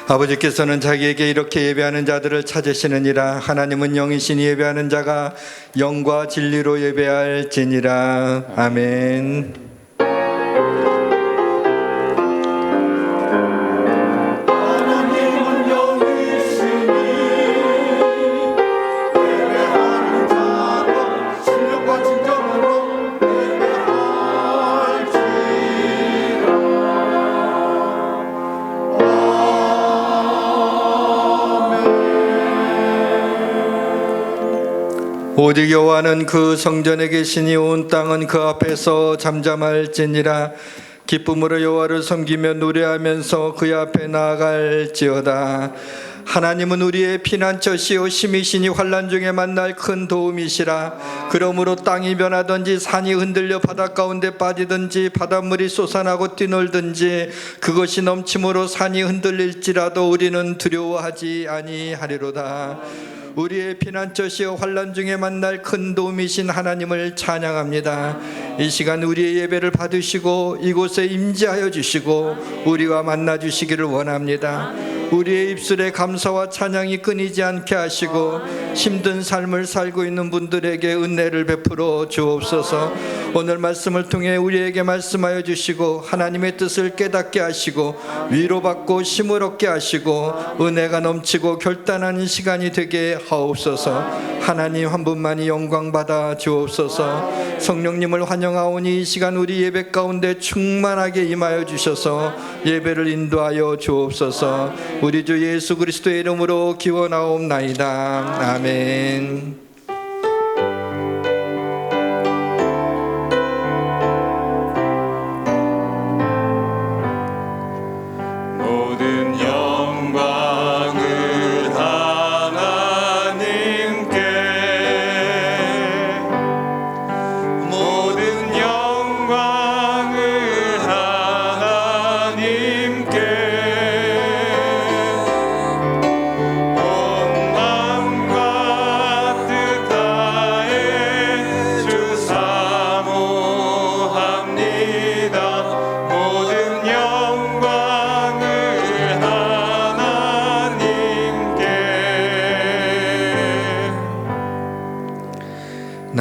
아버지께서는 자기에게 이렇게 예배하는 자들을 찾으시느니라. 하나님은 영이신 예배하는 자가 영과 진리로 예배할지니라. 아멘. 오직 여호와는 그 성전에 계시니 온 땅은 그 앞에서 잠잠할지니라. 기쁨으로 여호와를 섬기며 노래하면서 그의 앞에 나아갈지어다. 하나님은 우리의 피난처시요 힘이시니 환난 중에 만날 큰 도움이시라. 그러므로 땅이 변하든지 산이 흔들려 바닷 가운데 빠지든지 바닷물이 솟아나고 뛰놀든지 그것이 넘침으로 산이 흔들릴지라도 우리는 두려워하지 아니하리로다. 우리의 피난처시여 환난 중에 만날 큰 도움이신 하나님을 찬양합니다. 이 시간 우리의 예배를 받으시고 이곳에 임재하여 주시고 우리와 만나 주시기를 원합니다. 우리의 입술에 감사와 찬양이 끊이지 않게 하시고 힘든 삶을 살고 있는 분들에게 은혜를 베풀어 주옵소서. 오늘 말씀을 통해 우리에게 말씀하여 주시고 하나님의 뜻을 깨닫게 하시고 위로받고 힘을 얻게 하시고 은혜가 넘치고 결단하는 시간이 되게 하옵소서. 하나님 한 분만이 영광 받아 주옵소서. 성령님을 환영하오니 이 시간 우리 예배 가운데 충만하게 임하여 주셔서 예배를 인도하여 주옵소서. 우리 주 예수 그리스도의 이름으로 기원하옵나이다. 아멘.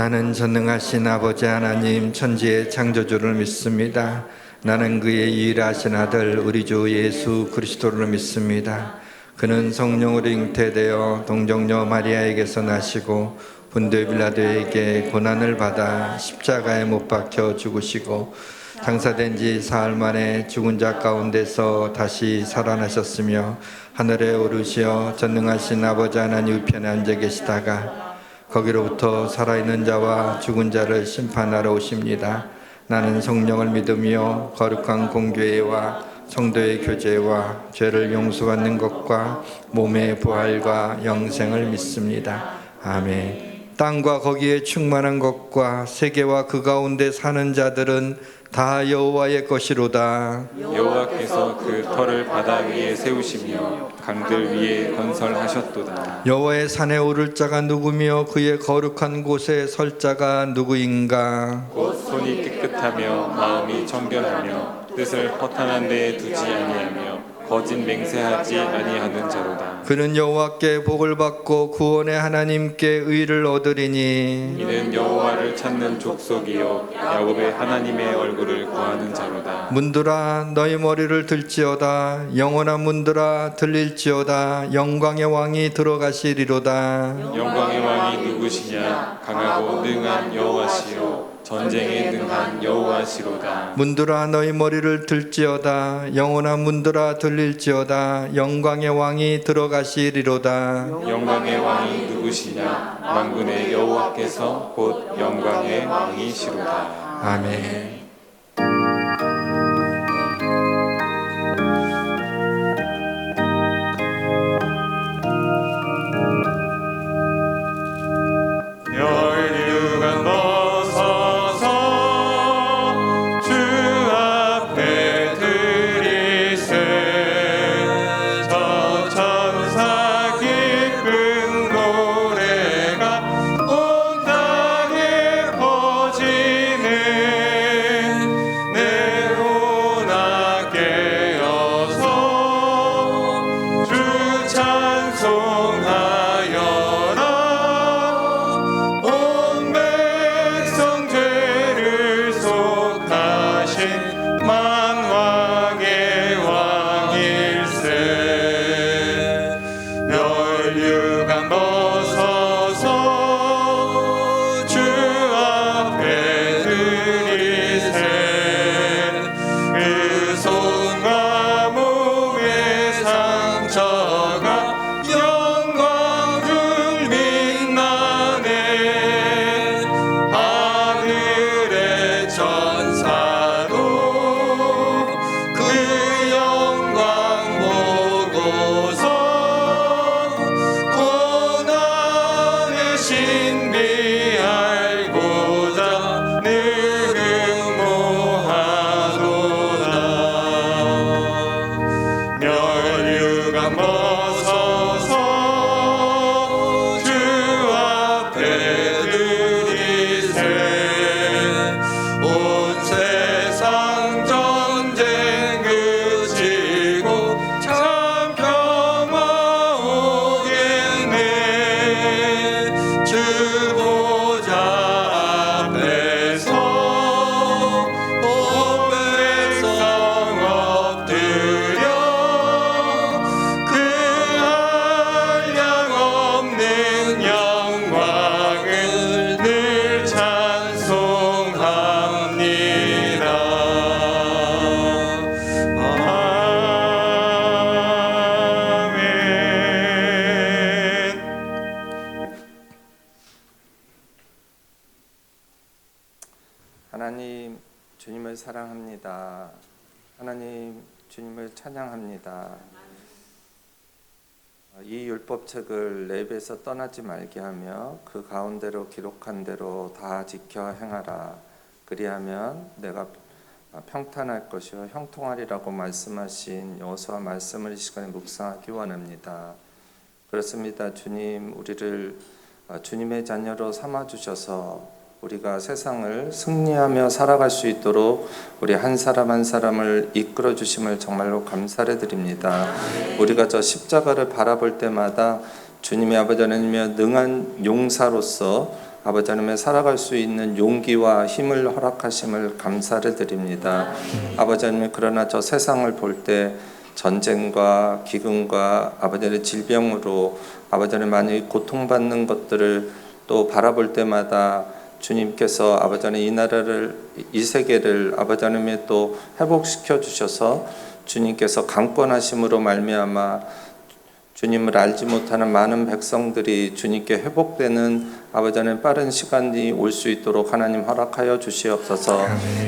나는 전능하신 아버지 하나님 천지의 창조주를 믿습니다. 나는 그의 유일하신 아들 우리 주 예수 그리스도를 믿습니다. 그는 성령으로 잉태되어 동정녀 마리아에게서 나시고 본디오 빌라도에게 고난을 받아 십자가에 못 박혀 죽으시고 장사된 지 사흘 만에 죽은 자 가운데서 다시 살아나셨으며 하늘에 오르시어 전능하신 아버지 하나님 우편에 앉아 계시다가 거기로부터 살아있는 자와 죽은 자를 심판하러 오십니다. 나는 성령을 믿으며 거룩한 공교회와 성도의 교제와 죄를 용서받는 것과 몸의 부활과 영생을 믿습니다. 아멘. 땅과 거기에 충만한 것과 세계와 그 가운데 사는 자들은 다 여호와의 것이로다. 여호와께서 그 터를 바다 위에 세우시며 강들 위에 건설하셨도다. 여호와의 산에 오를 자가 누구며 그의 거룩한 곳에 설 자가 누구인가? 곧 손이 깨끗하며 마음이 청결하며 뜻을 허탄한 데에 두지 아니하며 거짓 맹세하지 아니하는 자로다. 그는 여호와께 복을 받고 구원의 하나님께 의를 얻으리니 이는 여호와를 찾는 족속이요 야곱의 하나님의 얼굴을 구하는 자로다. 문들아 너희 머리를 들지어다. 영원한 문들아 들릴지어다. 영광의 왕이 들어가시리로다. 영광의 왕이 누구시냐? 강하고 능한 여호와시요 전쟁에 능한 여호와시로다. 문들아 너희 머리를 들지어다. 영원한 문들아 들릴지어다. 영광의 왕이 들어가시리로다. 영광의 왕이 누구시냐? 만군의 여호와께서 곧 영광의 왕이시로다. 아멘. 온 땅에 퍼지네. 하신 만왕의 왕일세. 멸류관 벗어서 주 앞에 드리세. 그 손과 몸의 상처가 영광 중 빛나네. 하늘의 천사도 그 영광 보고서 고난의 신비 알고자 늘 응모하도다. 멸류관 벗어서 주 앞에 드리세. 온 세상 전쟁 그치고 참 평화 오겠네. 주 보좌 앞에서 온 백성 엎드려 그 한량 없는 영광을 늘 찬송합니다. 아멘. 하나님, 주님을 사랑합니다. 하나님, 주님을 찬양합니다. 이 율법책을 내 입에서 떠나지 말게 하며 그 가운데로 기록한 대로 다 지켜 행하라. 그리하면 내가 평탄할 것이요 형통하리라고 말씀하신 여호수아 말씀을 이 시간에 묵상하기 원합니다. 그렇습니다. 주님, 우리를 주님의 자녀로 삼아주셔서 우리가 세상을 승리하며 살아갈 수 있도록 우리 한 사람 한 사람을 이끌어 주심을 정말로 감사를 드립니다. 우리가 저 십자가를 바라볼 때마다 주님의 아버지 하나님의 능한 용사로서 아버지 하나님의 살아갈 수 있는 용기와 힘을 허락하심을 감사를 드립니다. 아버지 하나님, 그러나 저 세상을 볼 때 전쟁과 기근과 아버지 하나님의 질병으로 아버지 하나님 많이 고통받는 것들을 또 바라볼 때마다 주님께서 아버지 하나님 이 나라를, 이 세계를 아버지 하나님의 또 회복시켜 주셔서 주님께서 강권하심으로 말미암아 주님을 알지 못하는 많은 백성들이 주님께 회복되는 아버지 하나님 빠른 시간이 올 수 있도록 하나님 허락하여 주시옵소서.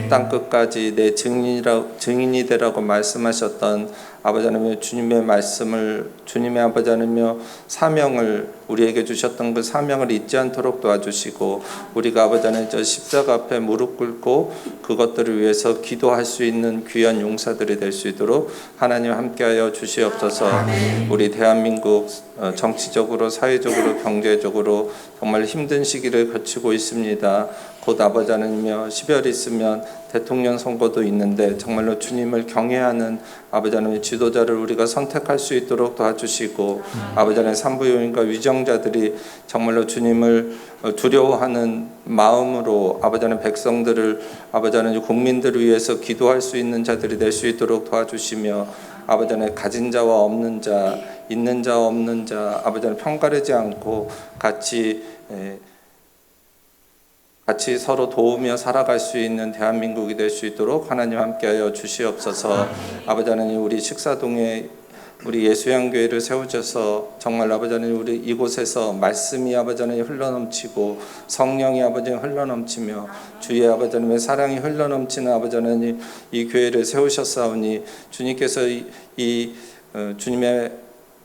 땅 끝까지 내 증인이 되라고 말씀하셨던 아버지 하나님의 주님의 말씀을, 주님의 아버지 하나님의 사명을 우리에게 주셨던 그 사명을 잊지 않도록 도와주시고, 우리가 아버지 하나님 저 십자가 앞에 무릎 꿇고 그것들을 위해서 기도할 수 있는 귀한 용사들이 될 수 있도록 하나님 함께하여 주시옵소서. 우리 대한민국 정치적으로, 사회적으로, 경제적으로 정말 힘든 시기를 거치고 있습니다. 곧 아버지 하나님이여 10월 있으면 대통령 선거도 있는데 정말로 주님을 경외하는 아버지 하나님의 지도자를 우리가 선택할 수 있도록 도와주시고, 아버지 하나님의 산부요인과 위정자들이 정말로 주님을 두려워하는 마음으로 아버지 하나님 백성들을, 아버지 하나님 국민들을 위해서 기도할 수 있는 자들이 될 수 있도록 도와주시며, 아버지 하나님 가진 자와 없는 자, 있는 자와 없는 자 아버지 하나님 편가르지 않고 같이 서로 도우며 살아갈 수 있는 대한민국이 될 수 있도록 하나님 함께하여 주시옵소서. 아버지 하나님, 우리 식사동에 우리 예수양교회를 세우셔서 정말 아버지 하나님 우리 이곳에서 말씀이 아버지 하나님 흘러넘치고 성령이 아버지 하나님 흘러넘치며 주의 아버지 하나님의 사랑이 흘러넘치는 아버지 하나님 이 교회를 세우셨사오니, 주님께서 주님의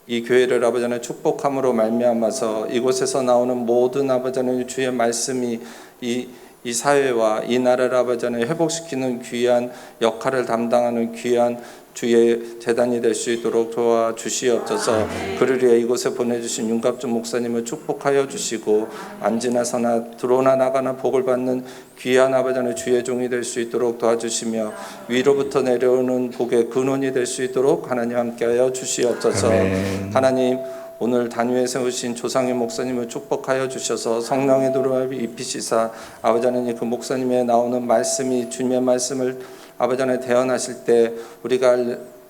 이 교회를 아버지 하나님 축복함으로 말미암아서 이곳에서 나오는 모든 아버지 하나님 주의 말씀이 이 사회와 이 나라를 아버지 하나님 회복시키는 귀한 역할을 담당하는 귀한 주의 재단이 될 수 있도록 도와주시옵소서. 그를 위해 이곳에 보내주신 윤갑준 목사님을 축복하여 주시고, 안지나서나 들어오나 나가나 복을 받는 귀한 아버지 하나님 주의 종이 될 수 있도록 도와주시며, 위로부터 내려오는 복의 근원이 될 수 있도록 하나님 함께하여 주시옵소서. 하나님, 오늘 단위에 세우신 조상의 목사님을 축복하여 주셔서 성령의 도를 입히시사 아버지 하나님 그 목사님의 나오는 말씀이 주님의 말씀을 아버지 안에 대언하실 때 우리가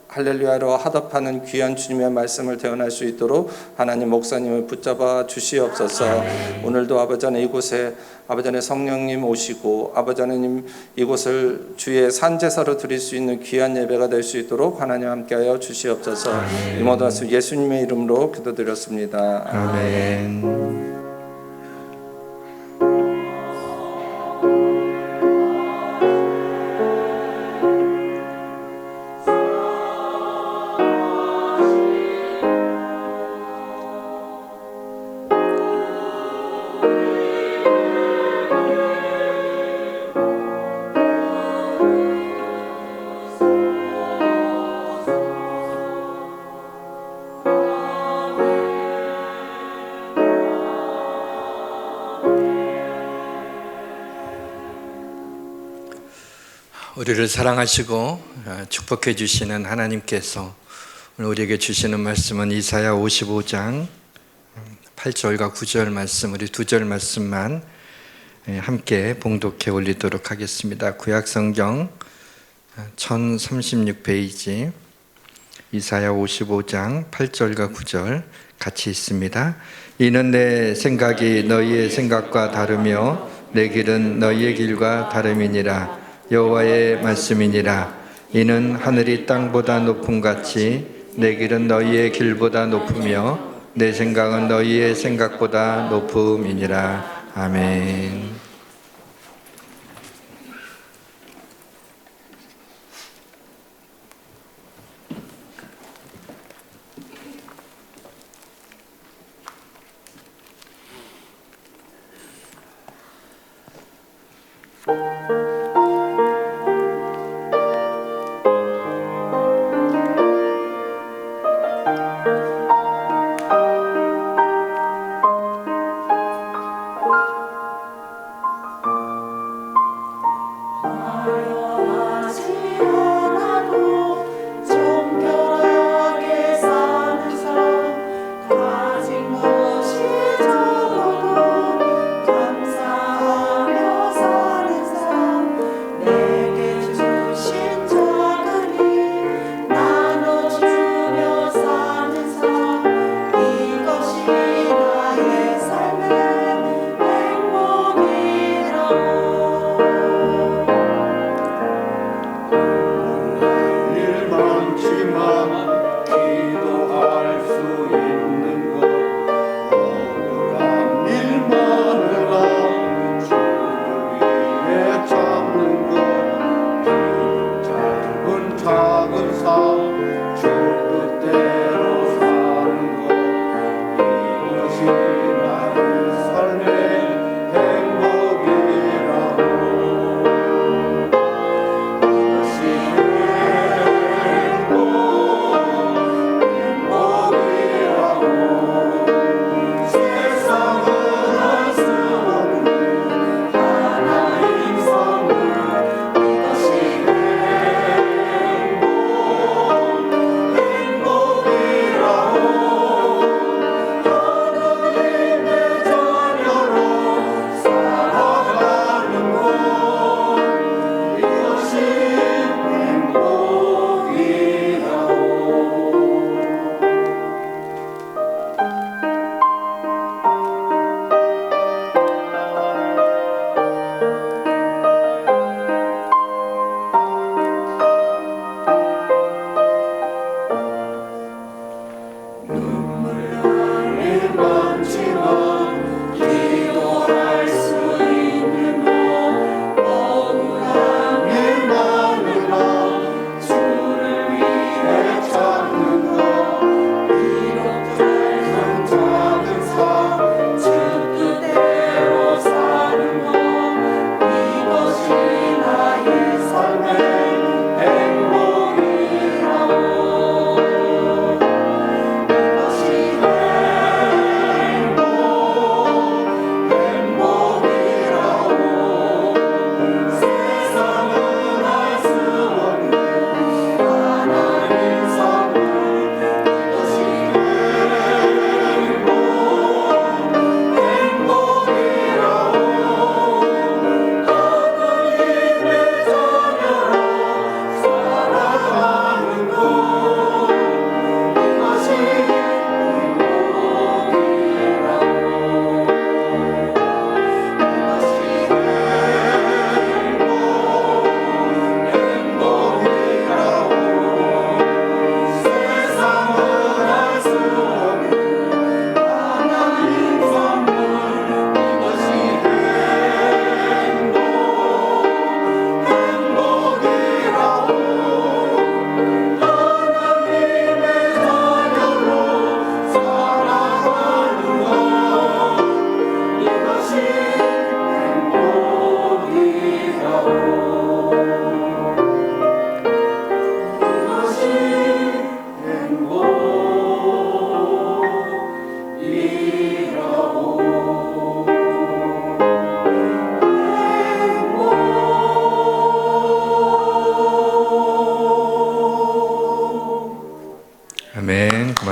할렐루야로 화답하는 귀한 주님의 말씀을 대언할 수 있도록 하나님 목사님을 붙잡아 주시옵소서. 오늘도 아버지 안에 이곳에 아버지 안에 성령님 오시고 아버지 하나님 이곳을 주의 산제사로 드릴 수 있는 귀한 예배가 될 수 있도록 하나님 함께하여 주시옵소서. 이 모든 말씀 예수님의 이름으로 기도드렸습니다. 아멘. 우리를 사랑하시고 축복해 주시는 하나님께서 오늘 우리에게 주시는 말씀은 이사야 55장 8절과 9절 말씀, 우리 2절 말씀만 함께 봉독해 올리도록 하겠습니다. 구약성경 1036페이지 이사야 55장 8절과 9절 같이 있습니다. 이는 내 생각이 너희의 생각과 다르며 내 길은 너희의 길과 다름이니라. 여호와의 말씀이니라. 이는 하늘이 땅보다 높음같이 내 길은 너희의 길보다 높으며 내 생각은 너희의 생각보다 높음이니라. 아멘.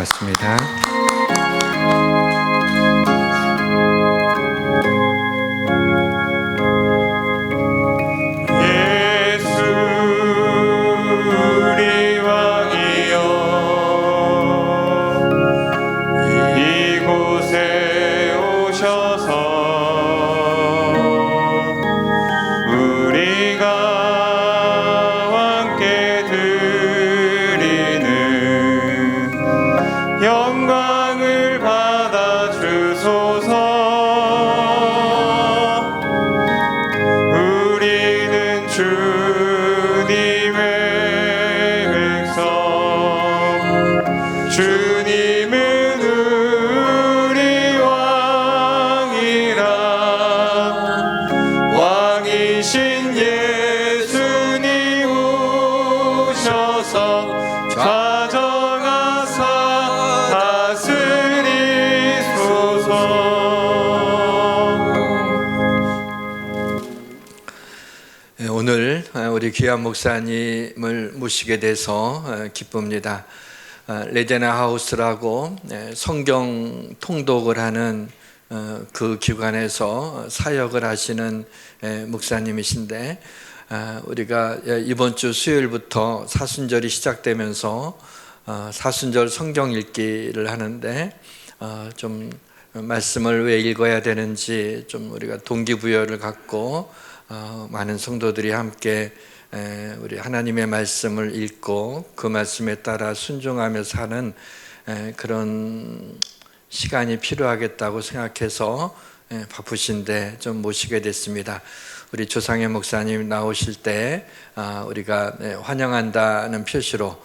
고맙습니다. 예수 우리 왕이여 이곳에 오셔서 우리가 함께 드리는 영광을 받아 주소서. 우리는 주님의 백성, 주님은 우리 왕이라. 왕이신 예수님 오셔서 좌정하사 다스리소서. 오늘 우리 귀한 목사님을 모시게 돼서 기쁩니다. 레제나 하우스라고 성경 통독을 하는 그 기관에서 사역을 하시는 목사님이신데, 우리가 이번 주 수요일부터 사순절이 시작되면서 사순절 성경 읽기를 하는데, 좀 말씀을 왜 읽어야 되는지 좀 우리가 동기부여를 갖고 많은 성도들이 함께 우리 하나님의 말씀을 읽고 그 말씀에 따라 순종하며 사는 그런 시간이 필요하겠다고 생각해서 바쁘신데 좀 모시게 됐습니다. 우리 조상현 목사님 나오실 때 우리가 환영한다는 표시로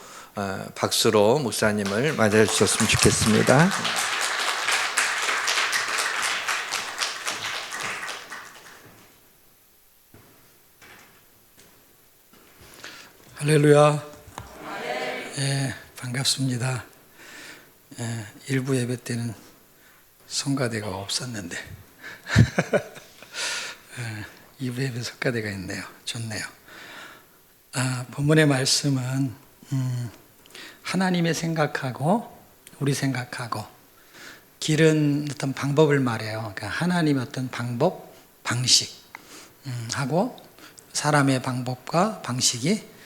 박수로 목사님을 맞이해 주셨으면 좋겠습니다. 할렐루야. 반갑습니다. 일부 예배 때는 성가대가 없었는데 2부 예배 성가대가 있네요. 좋네요. 본문의 말씀은 하나님의 생각하고 우리 생각하고 길은 어떤 방법을 말해요. 그러니까 하나님의 어떤 방법, 방식 하고 사람의 방법과 방식이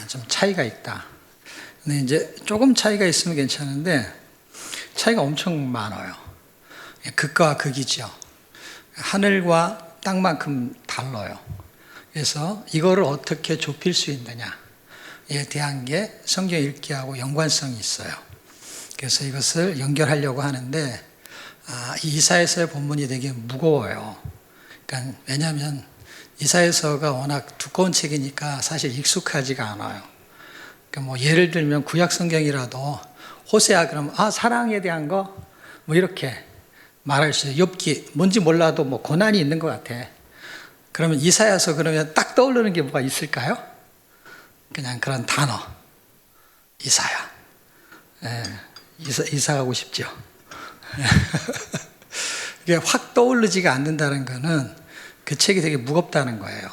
좀 차이가 있다. 근데 이제 조금 차이가 있으면 괜찮은데 차이가 엄청 많아요. 극과 극이죠. 하늘과 땅만큼 달라요. 그래서 이거를 어떻게 좁힐 수 있느냐에 대한 게 성경 읽기하고 연관성이 있어요. 그래서 이것을 연결하려고 하는데 이 이사야서의 본문이 되게 무거워요. 그러니까 왜냐하면 이사야서가 워낙 두꺼운 책이니까 사실 익숙하지가 않아요. 그러니까 뭐 예를 들면 구약 성경이라도 호세아 그러면 사랑에 대한 거 뭐 이렇게 말할 수 있어요. 욥기 뭔지 몰라도 뭐 고난이 있는 것 같아. 그러면 이사야서 그러면 딱 떠오르는 게 뭐가 있을까요? 그냥 그런 단어. 이사야. 이사 가고 싶죠. 이게 확 떠오르지가 않는다는 거는 그 책이 되게 무겁다는 거예요.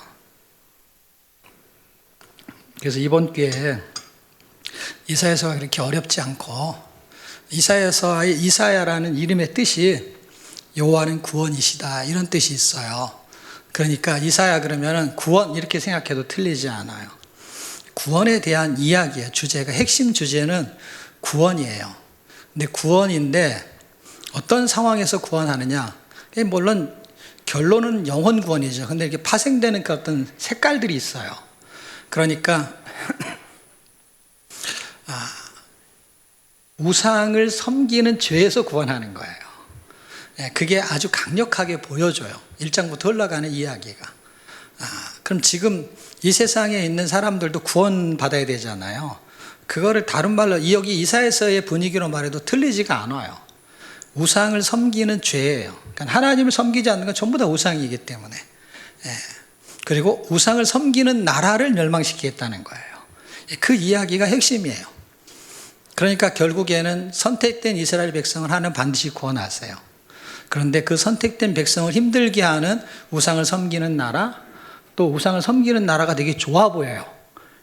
그래서 이번 기회에 이사야서가 그렇게 어렵지 않고 이사야서의 이사야라는 이름의 뜻이 여호와는 구원이시다 이런 뜻이 있어요. 그러니까 이사야 그러면은 구원 이렇게 생각해도 틀리지 않아요. 구원에 대한 이야기예요. 주제가 핵심 주제는 구원이에요. 근데 구원인데 어떤 상황에서 구원하느냐? 물론 결론은 영혼 구원이죠. 근데 이렇게 파생되는 그 어떤 색깔들이 있어요. 그러니까 우상을 섬기는 죄에서 구원하는 거예요. 그게 아주 강력하게 보여줘요. 1장부터 흘러가는 이야기가. 그럼 지금 이 세상에 있는 사람들도 구원받아야 되잖아요. 그거를 다른 말로 여기 이사야서의 분위기로 말해도 틀리지가 않아요. 우상을 섬기는 죄예요. 그러니까 하나님을 섬기지 않는 건 전부 다 우상이기 때문에. 그리고 우상을 섬기는 나라를 멸망시키겠다는 거예요. 그 이야기가 핵심이에요. 그러니까 결국에는 선택된 이스라엘 백성을 하나님 반드시 구원하세요. 그런데 그 선택된 백성을 힘들게 하는 우상을 섬기는 나라, 또 우상을 섬기는 나라가 되게 좋아 보여요.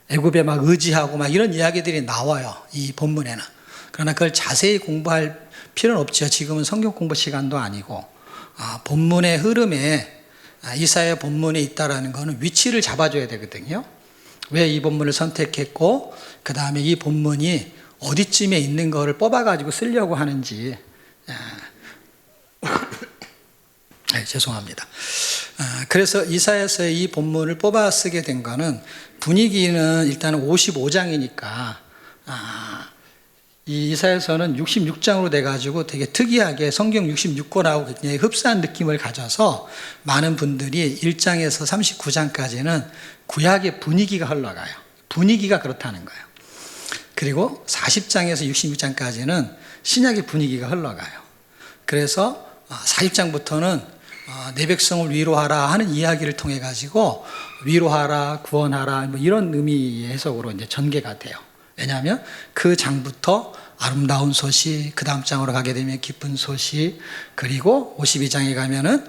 애굽에 막 의지하고 막 이런 이야기들이 나와요. 이 본문에는. 그러나 그걸 자세히 공부할 필요는 없죠. 지금은 성경 공부 시간도 아니고 본문의 흐름에 이사야 본문에 있다라는 것은 위치를 잡아줘야 되거든요. 왜 이 본문을 선택했고 그 다음에 이 본문이 어디쯤에 있는 거를 뽑아가지고 쓰려고 하는지 죄송합니다. 그래서 이사야서의 이 본문을 뽑아 쓰게 된 거는 분위기는 일단 55장이니까 이 이사야서는 66장으로 돼가지고 되게 특이하게 성경 66권하고 굉장히 흡사한 느낌을 가져서 많은 분들이 1장에서 39장까지는 구약의 분위기가 흘러가요. 분위기가 그렇다는 거예요. 그리고 40장에서 66장까지는 신약의 분위기가 흘러가요. 그래서 40장부터는 내 백성을 위로하라 하는 이야기를 통해 가지고 위로하라, 구원하라 뭐 이런 의미의 해석으로 이제 전개가 돼요. 왜냐하면 그 장부터 아름다운 소식, 그 다음 장으로 가게 되면 기쁜 소식, 그리고 52장에 가면은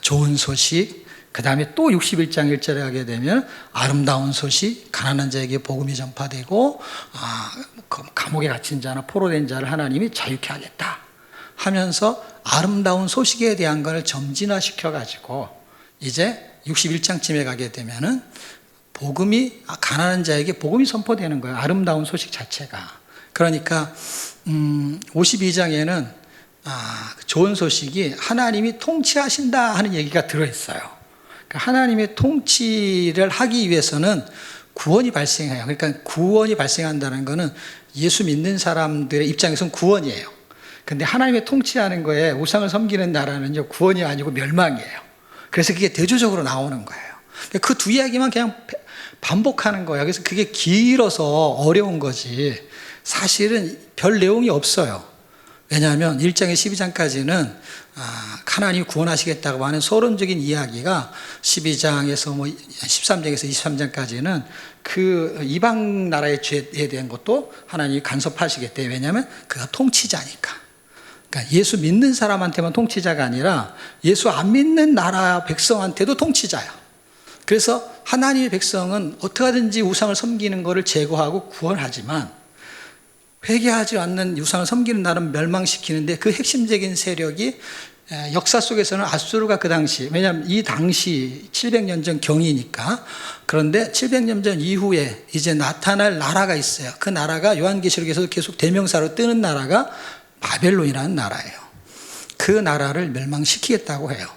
좋은 소식, 그 다음에 또 61장 1절에 가게 되면 아름다운 소식, 가난한 자에게 복음이 전파되고 감옥에 갇힌 자나 포로된 자를 하나님이 자유케 하겠다 하면서 아름다운 소식에 대한 걸 점진화시켜 가지고 이제 61장쯤에 가게 되면은 복음이 가난한 자에게 복음이 선포되는 거예요. 아름다운 소식 자체가. 그러니까 52장에는 좋은 소식이 하나님이 통치하신다 하는 얘기가 들어있어요. 그러니까 하나님의 통치를 하기 위해서는 구원이 발생해요. 그러니까 구원이 발생한다는 것은 예수 믿는 사람들의 입장에서는 구원이에요. 근데 하나님의 통치하는 거에 우상을 섬기는 나라는요, 구원이 아니고 멸망이에요. 그래서 그게 대조적으로 나오는 거예요. 그 두 이야기만 그냥 반복하는 거예요. 그래서 그게 길어서 어려운 거지 사실은 별 내용이 없어요. 왜냐하면 1장에 12장까지는 하나님이 구원하시겠다고 하는 서론적인 이야기가 12장에서 13장에서 23장까지는 그 이방 나라의 죄에 대한 것도 하나님이 간섭하시겠대요. 왜냐하면 그가 통치자니까. 그러니까 예수 믿는 사람한테만 통치자가 아니라 예수 안 믿는 나라 백성한테도 통치자야. 그래서 하나님의 백성은 어떻게 하든지 우상을 섬기는 것을 제거하고 구원하지만 회개하지 않는 우상을 섬기는 나라는 멸망시키는데 그 핵심적인 세력이 역사 속에서는 아수르가 그 당시, 왜냐하면 이 당시 700년 전 경이니까. 그런데 700년 전 이후에 이제 나타날 나라가 있어요. 그 나라가 요한계시록에서도 계속 대명사로 뜨는 나라가 바벨론이라는 나라예요. 그 나라를 멸망시키겠다고 해요.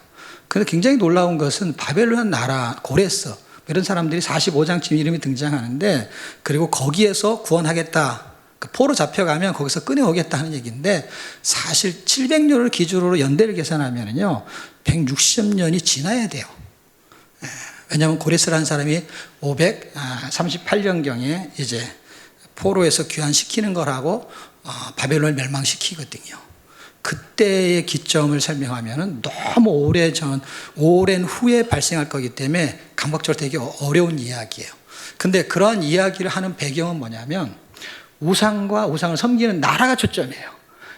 그런데 굉장히 놀라운 것은 바벨론 나라, 고레스 이런 사람들이 45장쯤 이름이 등장하는데, 그리고 거기에서 구원하겠다, 포로 잡혀가면 거기서 꺼내오겠다 하는 얘기인데, 사실 700년을 기준으로 연대를 계산하면요 160년이 지나야 돼요. 왜냐하면 고레스라는 사람이 538년경에 이제 포로에서 귀환시키는 거라고 바벨론을 멸망시키거든요. 그때의 기점을 설명하면 너무 오랜 후에 발생할 거기 때문에 감각적으로 되게 어려운 이야기예요. 근데 그러한 이야기를 하는 배경은 뭐냐면 우상과 우상을 섬기는 나라가 초점이에요.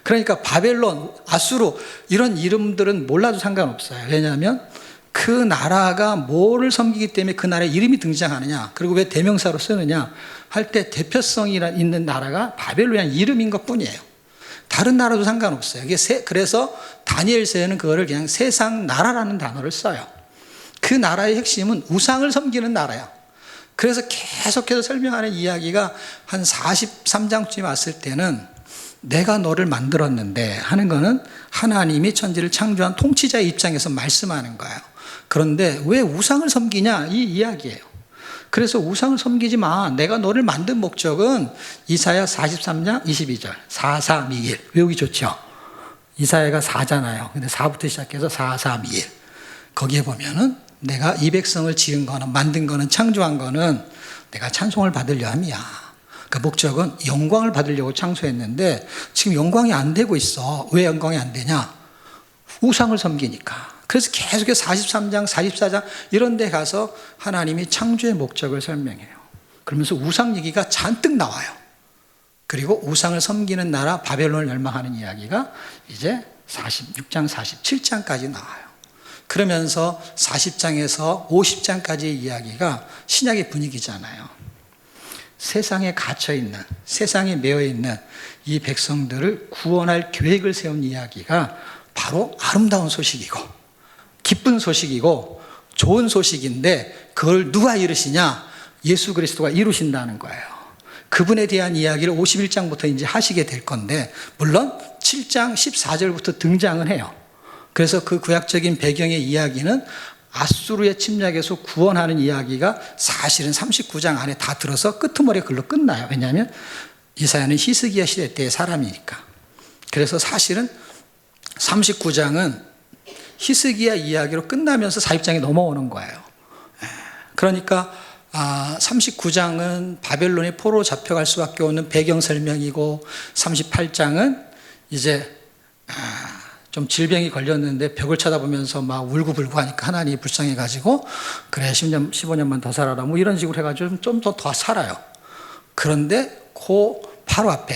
그러니까 바벨론, 아수르 이런 이름들은 몰라도 상관없어요. 왜냐하면 그 나라가 뭐를 섬기기 때문에 그 나라의 이름이 등장하느냐, 그리고 왜 대명사로 쓰느냐 할 때 대표성이 있는 나라가 바벨론이라는 이름인 것뿐이에요. 다른 나라도 상관없어요. 그래서 다니엘서에는 그거를 그냥 세상 나라라는 단어를 써요. 그 나라의 핵심은 우상을 섬기는 나라야. 그래서 계속해서 설명하는 이야기가 한 43장쯤 왔을 때는 내가 너를 만들었는데 하는 거는 하나님이 천지를 창조한 통치자의 입장에서 말씀하는 거예요. 그런데 왜 우상을 섬기냐 이 이야기예요. 그래서 우상을 섬기지 마. 내가 너를 만든 목적은 이사야 43장 22절 4, 3, 2, 1 외우기 좋죠. 이사야가 4잖아요. 근데 4부터 시작해서 4, 3, 2, 1 거기에 보면은 내가 이 백성을 지은 거는, 만든 거는, 창조한 거는 내가 찬송을 받으려 함이야. 그 목적은 영광을 받으려고 창조했는데 지금 영광이 안 되고 있어. 왜 영광이 안 되냐? 우상을 섬기니까. 그래서 계속해서 43장, 44장 이런 데 가서 하나님이 창조의 목적을 설명해요. 그러면서 우상 얘기가 잔뜩 나와요. 그리고 우상을 섬기는 나라 바벨론을 멸망하는 이야기가 이제 46장, 47장까지 나와요. 그러면서 40장에서 50장까지의 이야기가 신약의 분위기잖아요. 세상에 갇혀 있는, 세상에 매여 있는 이 백성들을 구원할 계획을 세운 이야기가 바로 아름다운 소식이고 기쁜 소식이고 좋은 소식인데, 그걸 누가 이루시냐? 예수 그리스도가 이루신다는 거예요. 그분에 대한 이야기를 51장부터 이제 하시게 될 건데, 물론 7장 14절부터 등장은 해요. 그래서 그 구약적인 배경의 이야기는 아수르의 침략에서 구원하는 이야기가 사실은 39장 안에 다 들어서 끄트머리에 글로 끝나요. 왜냐하면 이사야는 히스기야 시대 때의 사람이니까. 그래서 사실은 39장은 히스기야 이야기로 끝나면서 40장에 넘어오는 거예요. 그러니까 39장은 바벨론의 포로로 잡혀갈 수밖에 없는 배경 설명이고, 38장은 이제 좀 질병이 걸렸는데 벽을 쳐다보면서 막 울고불고 하니까 하나님이 불쌍해가지고 그래 10년 15년만 더 살아라 뭐 이런 식으로 해가지고 좀 더 살아요. 그런데 그 바로 앞에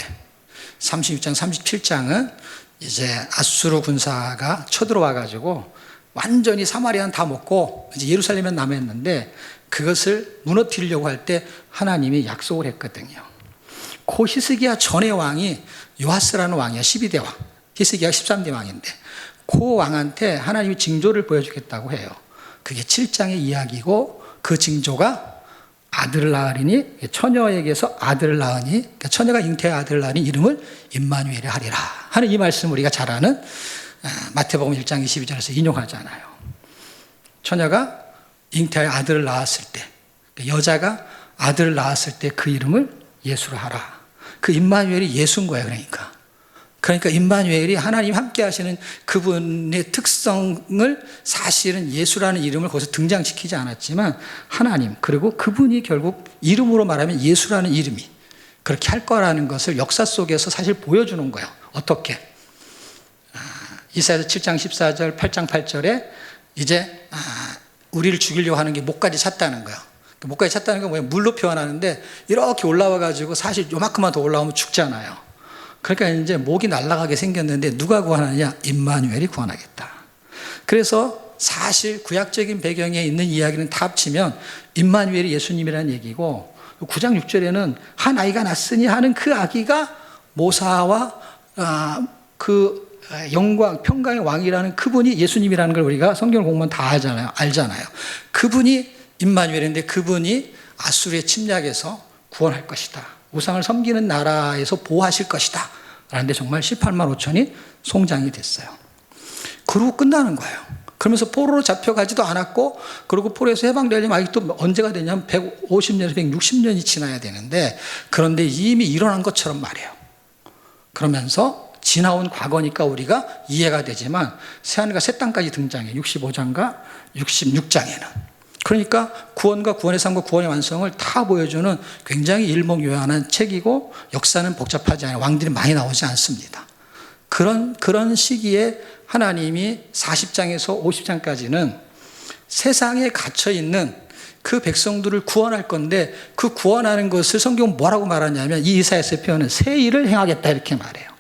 36장 37장은 이제 아수르 군사가 쳐들어와가지고 완전히 사마리아는 다 먹고 이제 예루살렘에 남았는데, 그것을 무너뜨리려고 할 때 하나님이 약속을 했거든요. 그 히스기야 전의 왕이 요아스라는 왕이야. 12대 왕. 히스기야가 13대 왕인데 그 왕한테 하나님이 징조를 보여주겠다고 해요. 그게 7장의 이야기고, 그 징조가 아들을 낳으리니, 처녀에게서 아들을 낳으니, 그러니까 처녀가 잉태의 아들을 낳으니 이름을 임마누엘이 하리라 하는 이 말씀을 우리가 잘 아는 마태복음 1장 22절에서 인용하잖아요. 처녀가 잉태의 아들을 낳았을 때, 여자가 아들을 낳았을 때 그 이름을 예수로 하라. 그 임마누엘이 예수인 거예요. 그러니까 임마누엘이 하나님 함께 하시는 그분의 특성을 사실은 예수라는 이름을 거기서 등장시키지 않았지만, 하나님, 그리고 그분이 결국 이름으로 말하면 예수라는 이름이 그렇게 할 거라는 것을 역사 속에서 사실 보여주는 거예요. 어떻게? 이사야서 7장 14절 8장 8절에 이제 우리를 죽이려고 하는 게 목까지 찼다는 거예요. 목까지 찼다는 건 뭐예요? 물로 표현하는데 이렇게 올라와 가지고 사실 요만큼만 더 올라오면 죽잖아요. 그러니까 이제 목이 날아가게 생겼는데 누가 구원하느냐? 임마누엘이 구원하겠다. 그래서 사실 구약적인 배경에 있는 이야기는 다 합치면 임마누엘이 예수님이라는 얘기고, 9장 6절에는 한 아이가 났으니 하는 그 아기가 모사와 그 영광 평강의 왕이라는 그분이 예수님이라는 걸 우리가 성경을 공부하면 다 알잖아요. 그분이 임마누엘인데, 그분이 아수르의 침략에서 구원할 것이다. 우상을 섬기는 나라에서 보호하실 것이다. 라는데 정말 18만 5천이 송장이 됐어요. 그러고 끝나는 거예요. 그러면서 포로로 잡혀가지도 않았고, 그리고 포로에서 해방되려면 아직도 언제가 되냐면 150년에서 160년이 지나야 되는데, 그런데 이미 일어난 것처럼 말해요. 그러면서 지나온 과거니까 우리가 이해가 되지만, 새하늘과 새 땅까지 등장해요. 65장과 66장에는. 그러니까 구원과 구원의 삶과 구원의 완성을 다 보여주는 굉장히 일목요연한 책이고, 역사는 복잡하지 않아요. 왕들이 많이 나오지 않습니다. 그런 시기에 하나님이 40장에서 50장까지는 세상에 갇혀있는 그 백성들을 구원할 건데, 그 구원하는 것을 성경은 뭐라고 말하냐면, 이 이사야서의 표현은 새 일을 행하겠다 이렇게 말해요.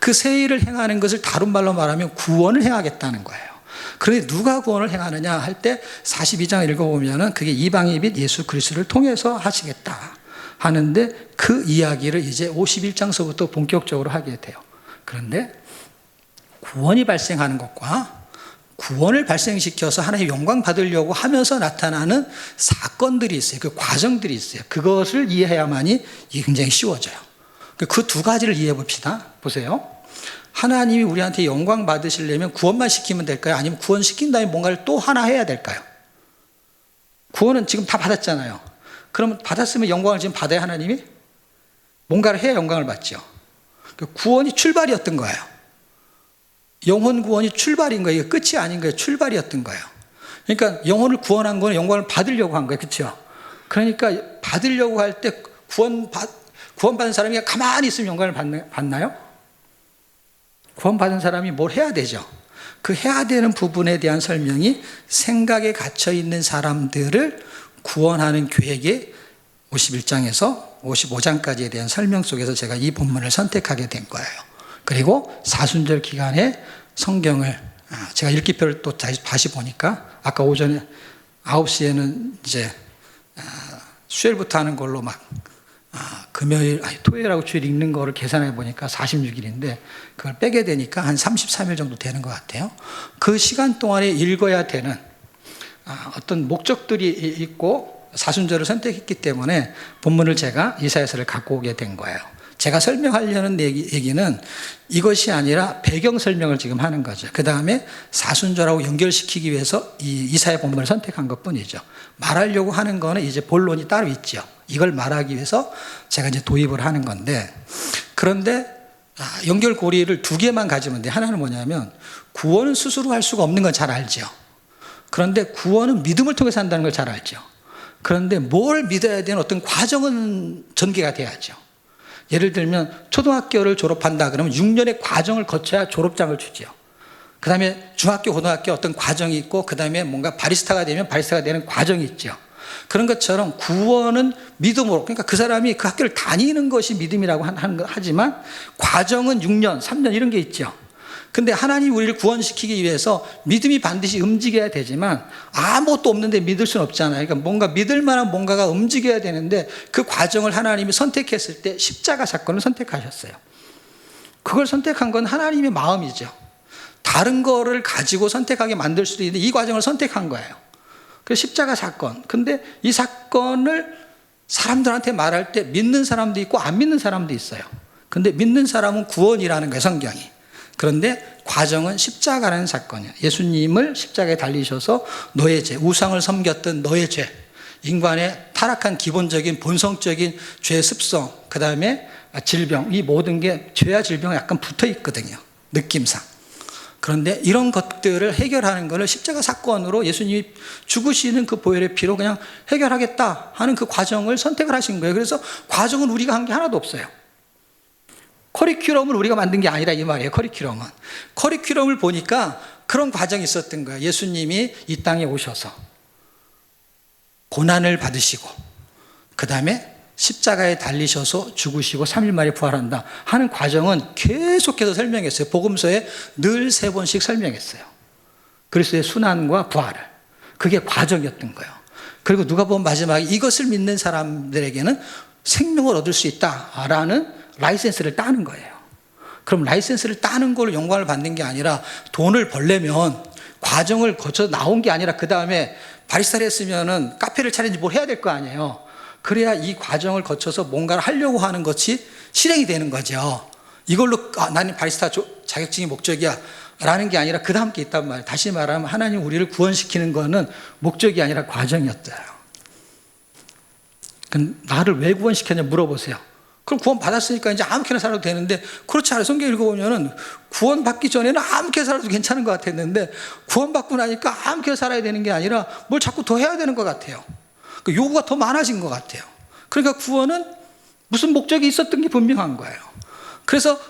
그 새 일을 행하는 것을 다른 말로 말하면 구원을 행하겠다는 거예요. 그런데 누가 구원을 행하느냐 할 때 42장 읽어보면은 그게 이방인 및 예수 그리스도를 통해서 하시겠다 하는데, 그 이야기를 이제 51장서부터 본격적으로 하게 돼요. 그런데 구원이 발생하는 것과 구원을 발생시켜서 하나님의 영광 받으려고 하면서 나타나는 사건들이 있어요. 그 과정들이 있어요. 그것을 이해해야만이 이게 굉장히 쉬워져요. 그 두 가지를 이해해 봅시다. 보세요. 하나님이 우리한테 영광 받으시려면 구원만 시키면 될까요? 아니면 구원시킨 다음에 뭔가를 또 하나 해야 될까요? 구원은 지금 다 받았잖아요. 그러면 받았으면 영광을 지금 받아야 하나님이? 뭔가를 해야 영광을 받죠. 구원이 출발이었던 거예요. 영혼 구원이 출발인 거예요. 이게 끝이 아닌 거예요. 출발이었던 거예요. 그러니까 영혼을 구원한 거는 영광을 받으려고 한 거예요. 그렇죠? 그러니까 받으려고 할 때 구원받은 사람이 가만히 있으면 영광을 받나요? 구원받은 사람이 뭘 해야 되죠. 그 해야 되는 부분에 대한 설명이 생각에 갇혀있는 사람들을 구원하는 계획의 51장에서 55장까지에 대한 설명 속에서 제가 이 본문을 선택하게 된 거예요. 그리고 사순절 기간에 성경을 제가 읽기표를 또 다시 보니까, 아까 오전에 9시에는 이제 수요일부터 하는 걸로 막 토요일하고 주일 읽는 거를 계산해 보니까 46일인데 그걸 빼게 되니까 한 33일 정도 되는 것 같아요. 그 시간 동안에 읽어야 되는 어떤 목적들이 있고 사순절을 선택했기 때문에 본문을 제가 이사야서를 갖고 오게 된 거예요. 제가 설명하려는 얘기는 이것이 아니라 배경 설명을 지금 하는 거죠. 그 다음에 사순절하고 연결시키기 위해서 이 이사야 본문을 선택한 것뿐이죠. 말하려고 하는 거는 이제 본론이 따로 있죠. 이걸 말하기 위해서 제가 이제 도입을 하는 건데, 그런데 연결고리를 두 개만 가지면 돼요. 하나는 뭐냐면 구원은 스스로 할 수가 없는 건 잘 알죠. 그런데 구원은 믿음을 통해서 한다는 걸 잘 알죠. 그런데 뭘 믿어야 되는 어떤 과정은 전개가 돼야죠. 예를 들면 초등학교를 졸업한다 그러면 6년의 과정을 거쳐야 졸업장을 주죠. 그 다음에 중학교, 고등학교 어떤 과정이 있고, 그 다음에 뭔가 바리스타가 되면 바리스타가 되는 과정이 있죠. 그런 것처럼 구원은 믿음으로, 그러니까 그 사람이 그 학교를 다니는 것이 믿음이라고 하지만 과정은 6년, 3년 이런 게 있죠. 근데 하나님이 우리를 구원시키기 위해서 믿음이 반드시 움직여야 되지만 아무것도 없는데 믿을 수는 없잖아요. 그러니까 뭔가 믿을 만한 뭔가가 움직여야 되는데 그 과정을 하나님이 선택했을 때 십자가 사건을 선택하셨어요. 그걸 선택한 건 하나님의 마음이죠. 다른 거를 가지고 선택하게 만들 수도 있는데 이 과정을 선택한 거예요. 그래서 십자가 사건. 근데 이 사건을 사람들한테 말할 때 믿는 사람도 있고 안 믿는 사람도 있어요. 근데 믿는 사람은 구원이라는 거예요, 성경이. 그런데 과정은 십자가라는 사건이에요. 예수님을 십자가에 달리셔서 너의 죄, 우상을 섬겼던 너의 죄, 인간의 타락한 기본적인 본성적인 죄의 습성, 그 다음에 질병, 이 모든 게 죄와 질병에 약간 붙어 있거든요, 느낌상. 그런데 이런 것들을 해결하는 것을 십자가 사건으로 예수님이 죽으시는 그 보혈의 피로 그냥 해결하겠다 하는 그 과정을 선택을 하신 거예요. 그래서 과정은 우리가 한 게 하나도 없어요. 커리큘럼을 우리가 만든 게 아니라 이 말이에요. 커리큘럼을 보니까 그런 과정이 있었던 거예요. 예수님이 이 땅에 오셔서 고난을 받으시고 그 다음에 십자가에 달리셔서 죽으시고 3일 만에 부활한다 하는 과정은 계속해서 설명했어요. 복음서에 늘 3번씩 설명했어요. 그리스도의 순환과 부활을. 그게 과정이었던 거예요. 그리고 누가복음 마지막에 이것을 믿는 사람들에게는 생명을 얻을 수 있다라는 라이센스를 따는 거예요. 그럼 라이센스를 따는 걸로 영광을 받는 게 아니라 돈을 벌려면 과정을 거쳐 나온 게 아니라 그 다음에 바리스타를 했으면은 카페를 차리는지 뭘 해야 될 거 아니에요. 그래야 이 과정을 거쳐서 뭔가를 하려고 하는 것이 실행이 되는 거죠. 이걸로 나는 바리스타 자격증이 목적이야 라는 게 아니라 그 다음 게 있단 말이에요. 다시 말하면 하나님 우리를 구원시키는 거는 목적이 아니라 과정이었어요. 그럼 나를 왜 구원시켰냐 물어보세요. 그럼 구원 받았으니까 이제 아무렇게나 살아도 되는데, 그렇지 않아요. 성경 읽어보면은 구원 받기 전에는 아무렇게나 살아도 괜찮은 것 같았는데 구원 받고 나니까 아무렇게나 살아야 되는 게 아니라 뭘 자꾸 더 해야 되는 것 같아요. 그 요구가 더 많아진 것 같아요. 그러니까 구원은 무슨 목적이 있었던 게 분명한 거예요. 그래서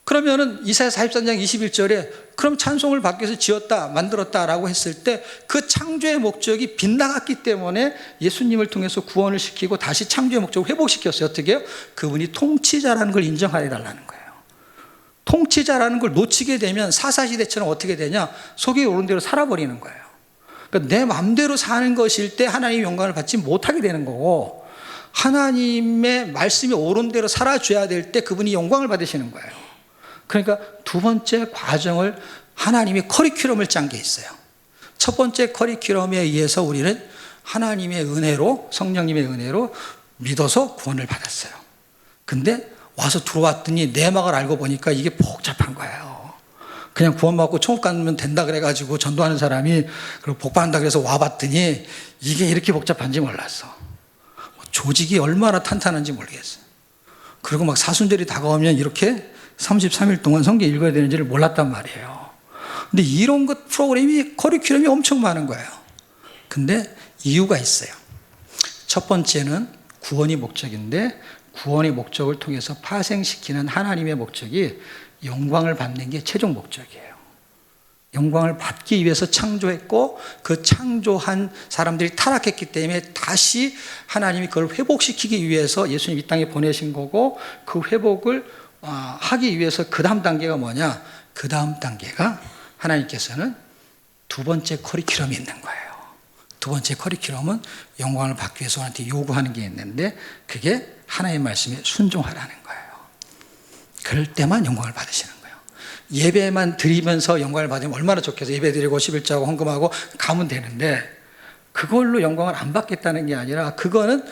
그러면은 이사야 43장 21절에 그럼 찬송을 받기 위해서 지었다, 만들었다라고 했을 때 그 창조의 목적이 빗나갔기 때문에 예수님을 통해서 구원을 시키고 다시 창조의 목적을 회복시켰어요. 어떻게 해요? 그분이 통치자라는 걸 인정하여 달라는 거예요. 통치자라는 걸 놓치게 되면 사사시대처럼 어떻게 되냐? 속이 오른 대로 살아버리는 거예요. 그러니까 내 마음대로 사는 것일 때 하나님의 영광을 받지 못하게 되는 거고, 하나님의 말씀이 옳은 대로 살아줘야 될 때 그분이 영광을 받으시는 거예요. 그러니까 두 번째 과정을 하나님이 커리큘럼을 짠 게 있어요. 첫 번째 커리큘럼에 의해서 우리는 하나님의 은혜로, 성령님의 은혜로 믿어서 구원을 받았어요. 근데 와서 들어왔더니 내막을 알고 보니까 이게 복잡한 거예요. 그냥 구원받고 천국 가면 된다 그래가지고 전도하는 사람이 그리고 복받는다 그래서 와봤더니 이게 이렇게 복잡한지 몰랐어. 조직이 얼마나 탄탄한지 모르겠어요. 그리고 막 사순절이 다가오면 이렇게 33일 동안 성경 읽어야 되는지를 몰랐단 말이에요. 근데 이런 것 프로그램이 커리큘럼이 엄청 많은 거예요. 근데 이유가 있어요. 첫 번째는 구원이 목적인데 구원의 목적을 통해서 파생시키는 하나님의 목적이 영광을 받는 게 최종 목적이에요. 영광을 받기 위해서 창조했고 그 창조한 사람들이 타락했기 때문에 다시 하나님이 그걸 회복시키기 위해서 예수님 이 땅에 보내신 거고, 그 회복을 하기 위해서 그 다음 단계가 뭐냐? 그 다음 단계가 하나님께서는 두 번째 커리큘럼이 있는 거예요. 두 번째 커리큘럼은 영광을 받기 위해서 우리한테 요구하는 게 있는데 그게 하나님의 말씀에 순종하라는 거예요. 그럴 때만 영광을 받으시는 거예요. 예배만 드리면서 영광을 받으면 얼마나 좋겠어요. 예배 드리고 11조하고 헌금하고 가면 되는데 그걸로 영광을 안 받겠다는 게 아니라 그거는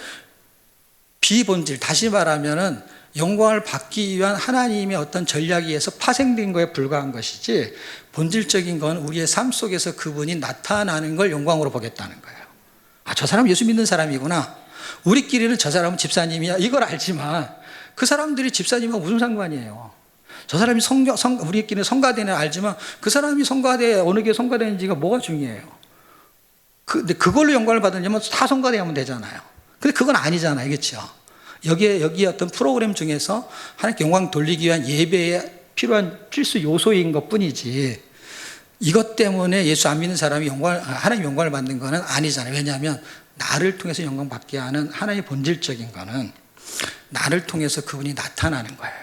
비본질, 다시 말하면은 영광을 받기 위한 하나님의 어떤 전략에 의해서 파생된 거에 불과한 것이지 본질적인 건 우리의 삶 속에서 그분이 나타나는 걸 영광으로 보겠다는 거예요. 아, 저 사람 예수 믿는 사람이구나. 우리끼리는 저 사람은 집사님이야. 이걸 알지만 그 사람들이 집사님하고 무슨 상관이에요. 저 사람이 우리끼리는 성가대는 알지만 그 사람이 성가대, 어느 게 성가대인지가 뭐가 중요해요. 근데 그걸로 영광을 받으려면 다 성가대하면 되잖아요. 근데 그건 아니잖아요. 그렇죠? 여기에 어떤 프로그램 중에서 하나님께 영광 돌리기 위한 예배에 필요한 필수 요소인 것 뿐이지 이것 때문에 예수 안 믿는 사람이 하나님 영광을 받는 거는 아니잖아요. 왜냐하면 나를 통해서 영광 받게 하는 하나님의 본질적인 거는 나를 통해서 그분이 나타나는 거예요.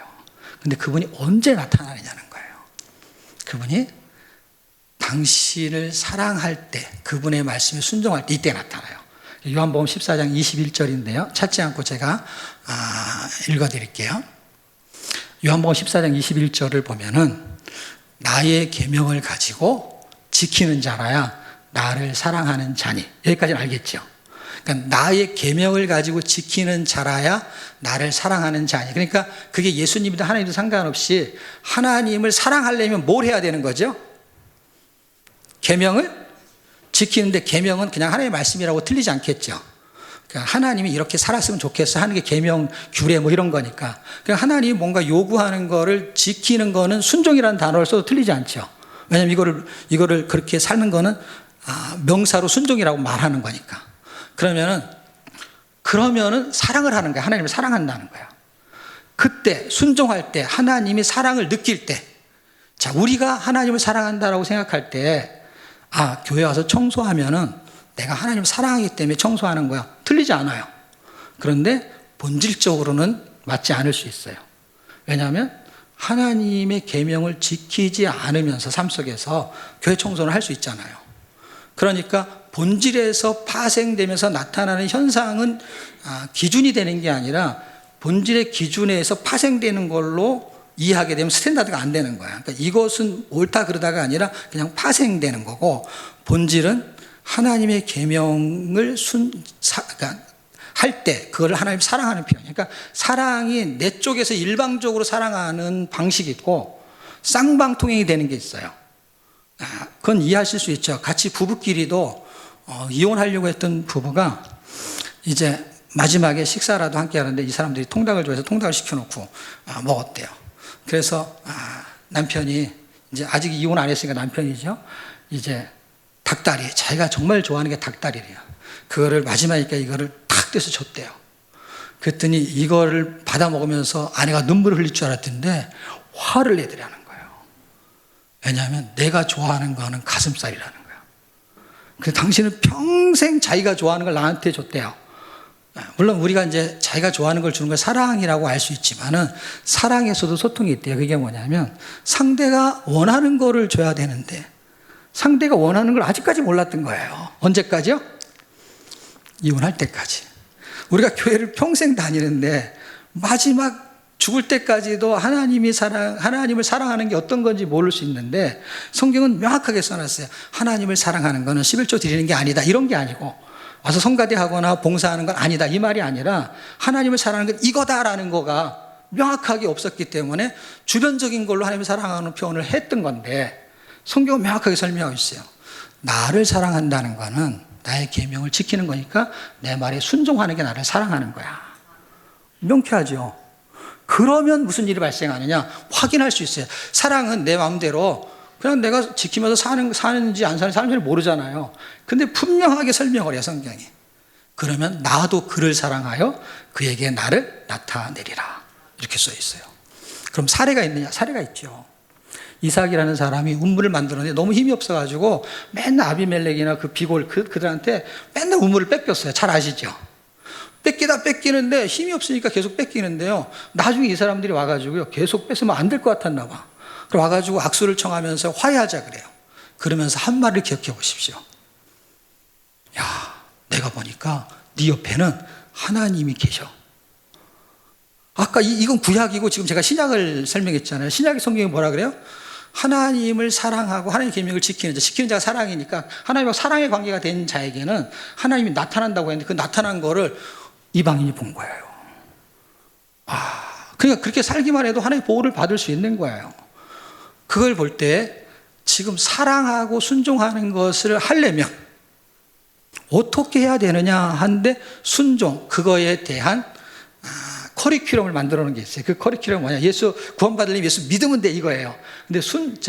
근데 그분이 언제 나타나느냐는 거예요. 그분이 당신을 사랑할 때, 그분의 말씀에 순종할 때 이때 나타나요. 요한복음 14장 21절인데요. 찾지 않고 제가 읽어드릴게요. 요한복음 14장 21절을 보면은 나의 계명을 가지고 지키는 자라야 나를 사랑하는 자니. 여기까지는 알겠죠? 그러니까 나의 계명을 가지고 지키는 자라야 나를 사랑하는 자니. 그러니까 그게 예수님이든 하나님이든 상관없이 하나님을 사랑하려면 뭘 해야 되는 거죠? 계명을 지키는데 계명은 그냥 하나님의 말씀이라고 틀리지 않겠죠. 그러니까 하나님이 이렇게 살았으면 좋겠어 하는 게 계명, 규례 뭐 이런 거니까. 그러니까 하나님이 뭔가 요구하는 거를 지키는 거는 순종이라는 단어를 써도 틀리지 않죠. 왜냐하면 이거를 그렇게 사는 거는 명사로 순종이라고 말하는 거니까. 그러면은 사랑을 하는 거야. 하나님을 사랑한다는 거야. 그때 순종할 때 하나님이 사랑을 느낄 때, 자, 우리가 하나님을 사랑한다라고 생각할 때 교회 와서 청소하면은 내가 하나님을 사랑하기 때문에 청소하는 거야. 틀리지 않아요. 그런데 본질적으로는 맞지 않을 수 있어요. 왜냐하면 하나님의 계명을 지키지 않으면서 삶 속에서 교회 청소를 할 수 있잖아요. 그러니까 본질에서 파생되면서 나타나는 현상은 기준이 되는 게 아니라 본질의 기준에서 파생되는 걸로 이해하게 되면 스탠다드가 안 되는 거야. 그러니까 이것은 옳다 그러다가 아니라 그냥 파생되는 거고 본질은 하나님의 계명을 그러니까 할 때 그걸 하나님 사랑하는 표현. 그러니까 사랑이 내 쪽에서 일방적으로 사랑하는 방식이 있고 쌍방통행이 되는 게 있어요. 그건 이해하실 수 있죠. 같이 부부끼리도 이혼하려고 했던 부부가 이제 마지막에 식사라도 함께 하는데 이 사람들이 통닭을 좋아해서 통닭을 시켜놓고 먹었대요. 그래서 남편이 이제 아직 이혼 안 했으니까 남편이죠. 이제 닭다리, 자기가 정말 좋아하는 게 닭다리래요. 그거를 마지막이니까 이거를 탁 떼서 줬대요. 그랬더니 이거를 받아 먹으면서 아내가 눈물을 흘릴 줄 알았던데 화를 내더라는 거예요. 왜냐하면 내가 좋아하는 거는 가슴살이라는 거예요. 그래서 당신은 평생 자기가 좋아하는 걸 나한테 줬대요. 물론 우리가 이제 자기가 좋아하는 걸 주는 걸 사랑이라고 알 수 있지만은 사랑에서도 소통이 있대요. 그게 뭐냐면 상대가 원하는 거를 줘야 되는데 상대가 원하는 걸 아직까지 몰랐던 거예요. 언제까지요? 이혼할 때까지. 우리가 교회를 평생 다니는데 마지막 죽을 때까지도 하나님을 사랑하는 게 어떤 건지 모를 수 있는데 성경은 명확하게 써놨어요. 하나님을 사랑하는 거는 11조 드리는 게 아니다. 이런 게 아니고 와서 성가대하거나 봉사하는 건 아니다. 이 말이 아니라 하나님을 사랑하는 건 이거다라는 거가 명확하게 없었기 때문에 주변적인 걸로 하나님을 사랑하는 표현을 했던 건데 성경은 명확하게 설명하고 있어요. 나를 사랑한다는 거는 나의 계명을 지키는 거니까 내 말에 순종하는 게 나를 사랑하는 거야. 명쾌하죠. 그러면 무슨 일이 발생하느냐 확인할 수 있어요. 사랑은 내 마음대로 그냥 내가 지키면서 사는지 안 사는지 사람들이 모르잖아요. 근데 분명하게 설명을 해요, 성경이. 그러면 나도 그를 사랑하여 그에게 나를 나타내리라. 이렇게 써 있어요. 그럼 사례가 있느냐? 사례가 있죠. 이삭이라는 사람이 우물을 만들었는데 너무 힘이 없어가지고 맨날 아비멜렉이나 그 비골 그들한테 맨날 우물을 뺏겼어요. 잘 아시죠? 뺏기는데 힘이 없으니까 계속 뺏기는데요. 나중에 이 사람들이 와가지고요. 계속 뺏으면 안 될 것 같았나 봐. 그럼 와가지고 악수를 청하면서 화해하자 그래요. 그러면서 한 말을 기억해 보십시오. 야, 내가 보니까 네 옆에는 하나님이 계셔. 아까 이건 구약이고 지금 제가 신약을 설명했잖아요. 신약의 성경이 뭐라 그래요? 하나님을 사랑하고 하나님의 계명을 지키는 자, 지키는 자가 사랑이니까 하나님과 사랑의 관계가 된 자에게는 하나님이 나타난다고 했는데 그 나타난 거를 이방인이 본 거예요. 그러니까 그렇게 살기만 해도 하나님의 보호를 받을 수 있는 거예요. 그걸 볼 때 지금 사랑하고 순종하는 것을 하려면 어떻게 해야 되느냐 하는데 순종, 그거에 대한 커리큘럼을 만들어 놓은 게 있어요. 그 커리큘럼은 뭐냐? 예수 구원받으려면 예수 믿으면 돼, 이거예요. 근데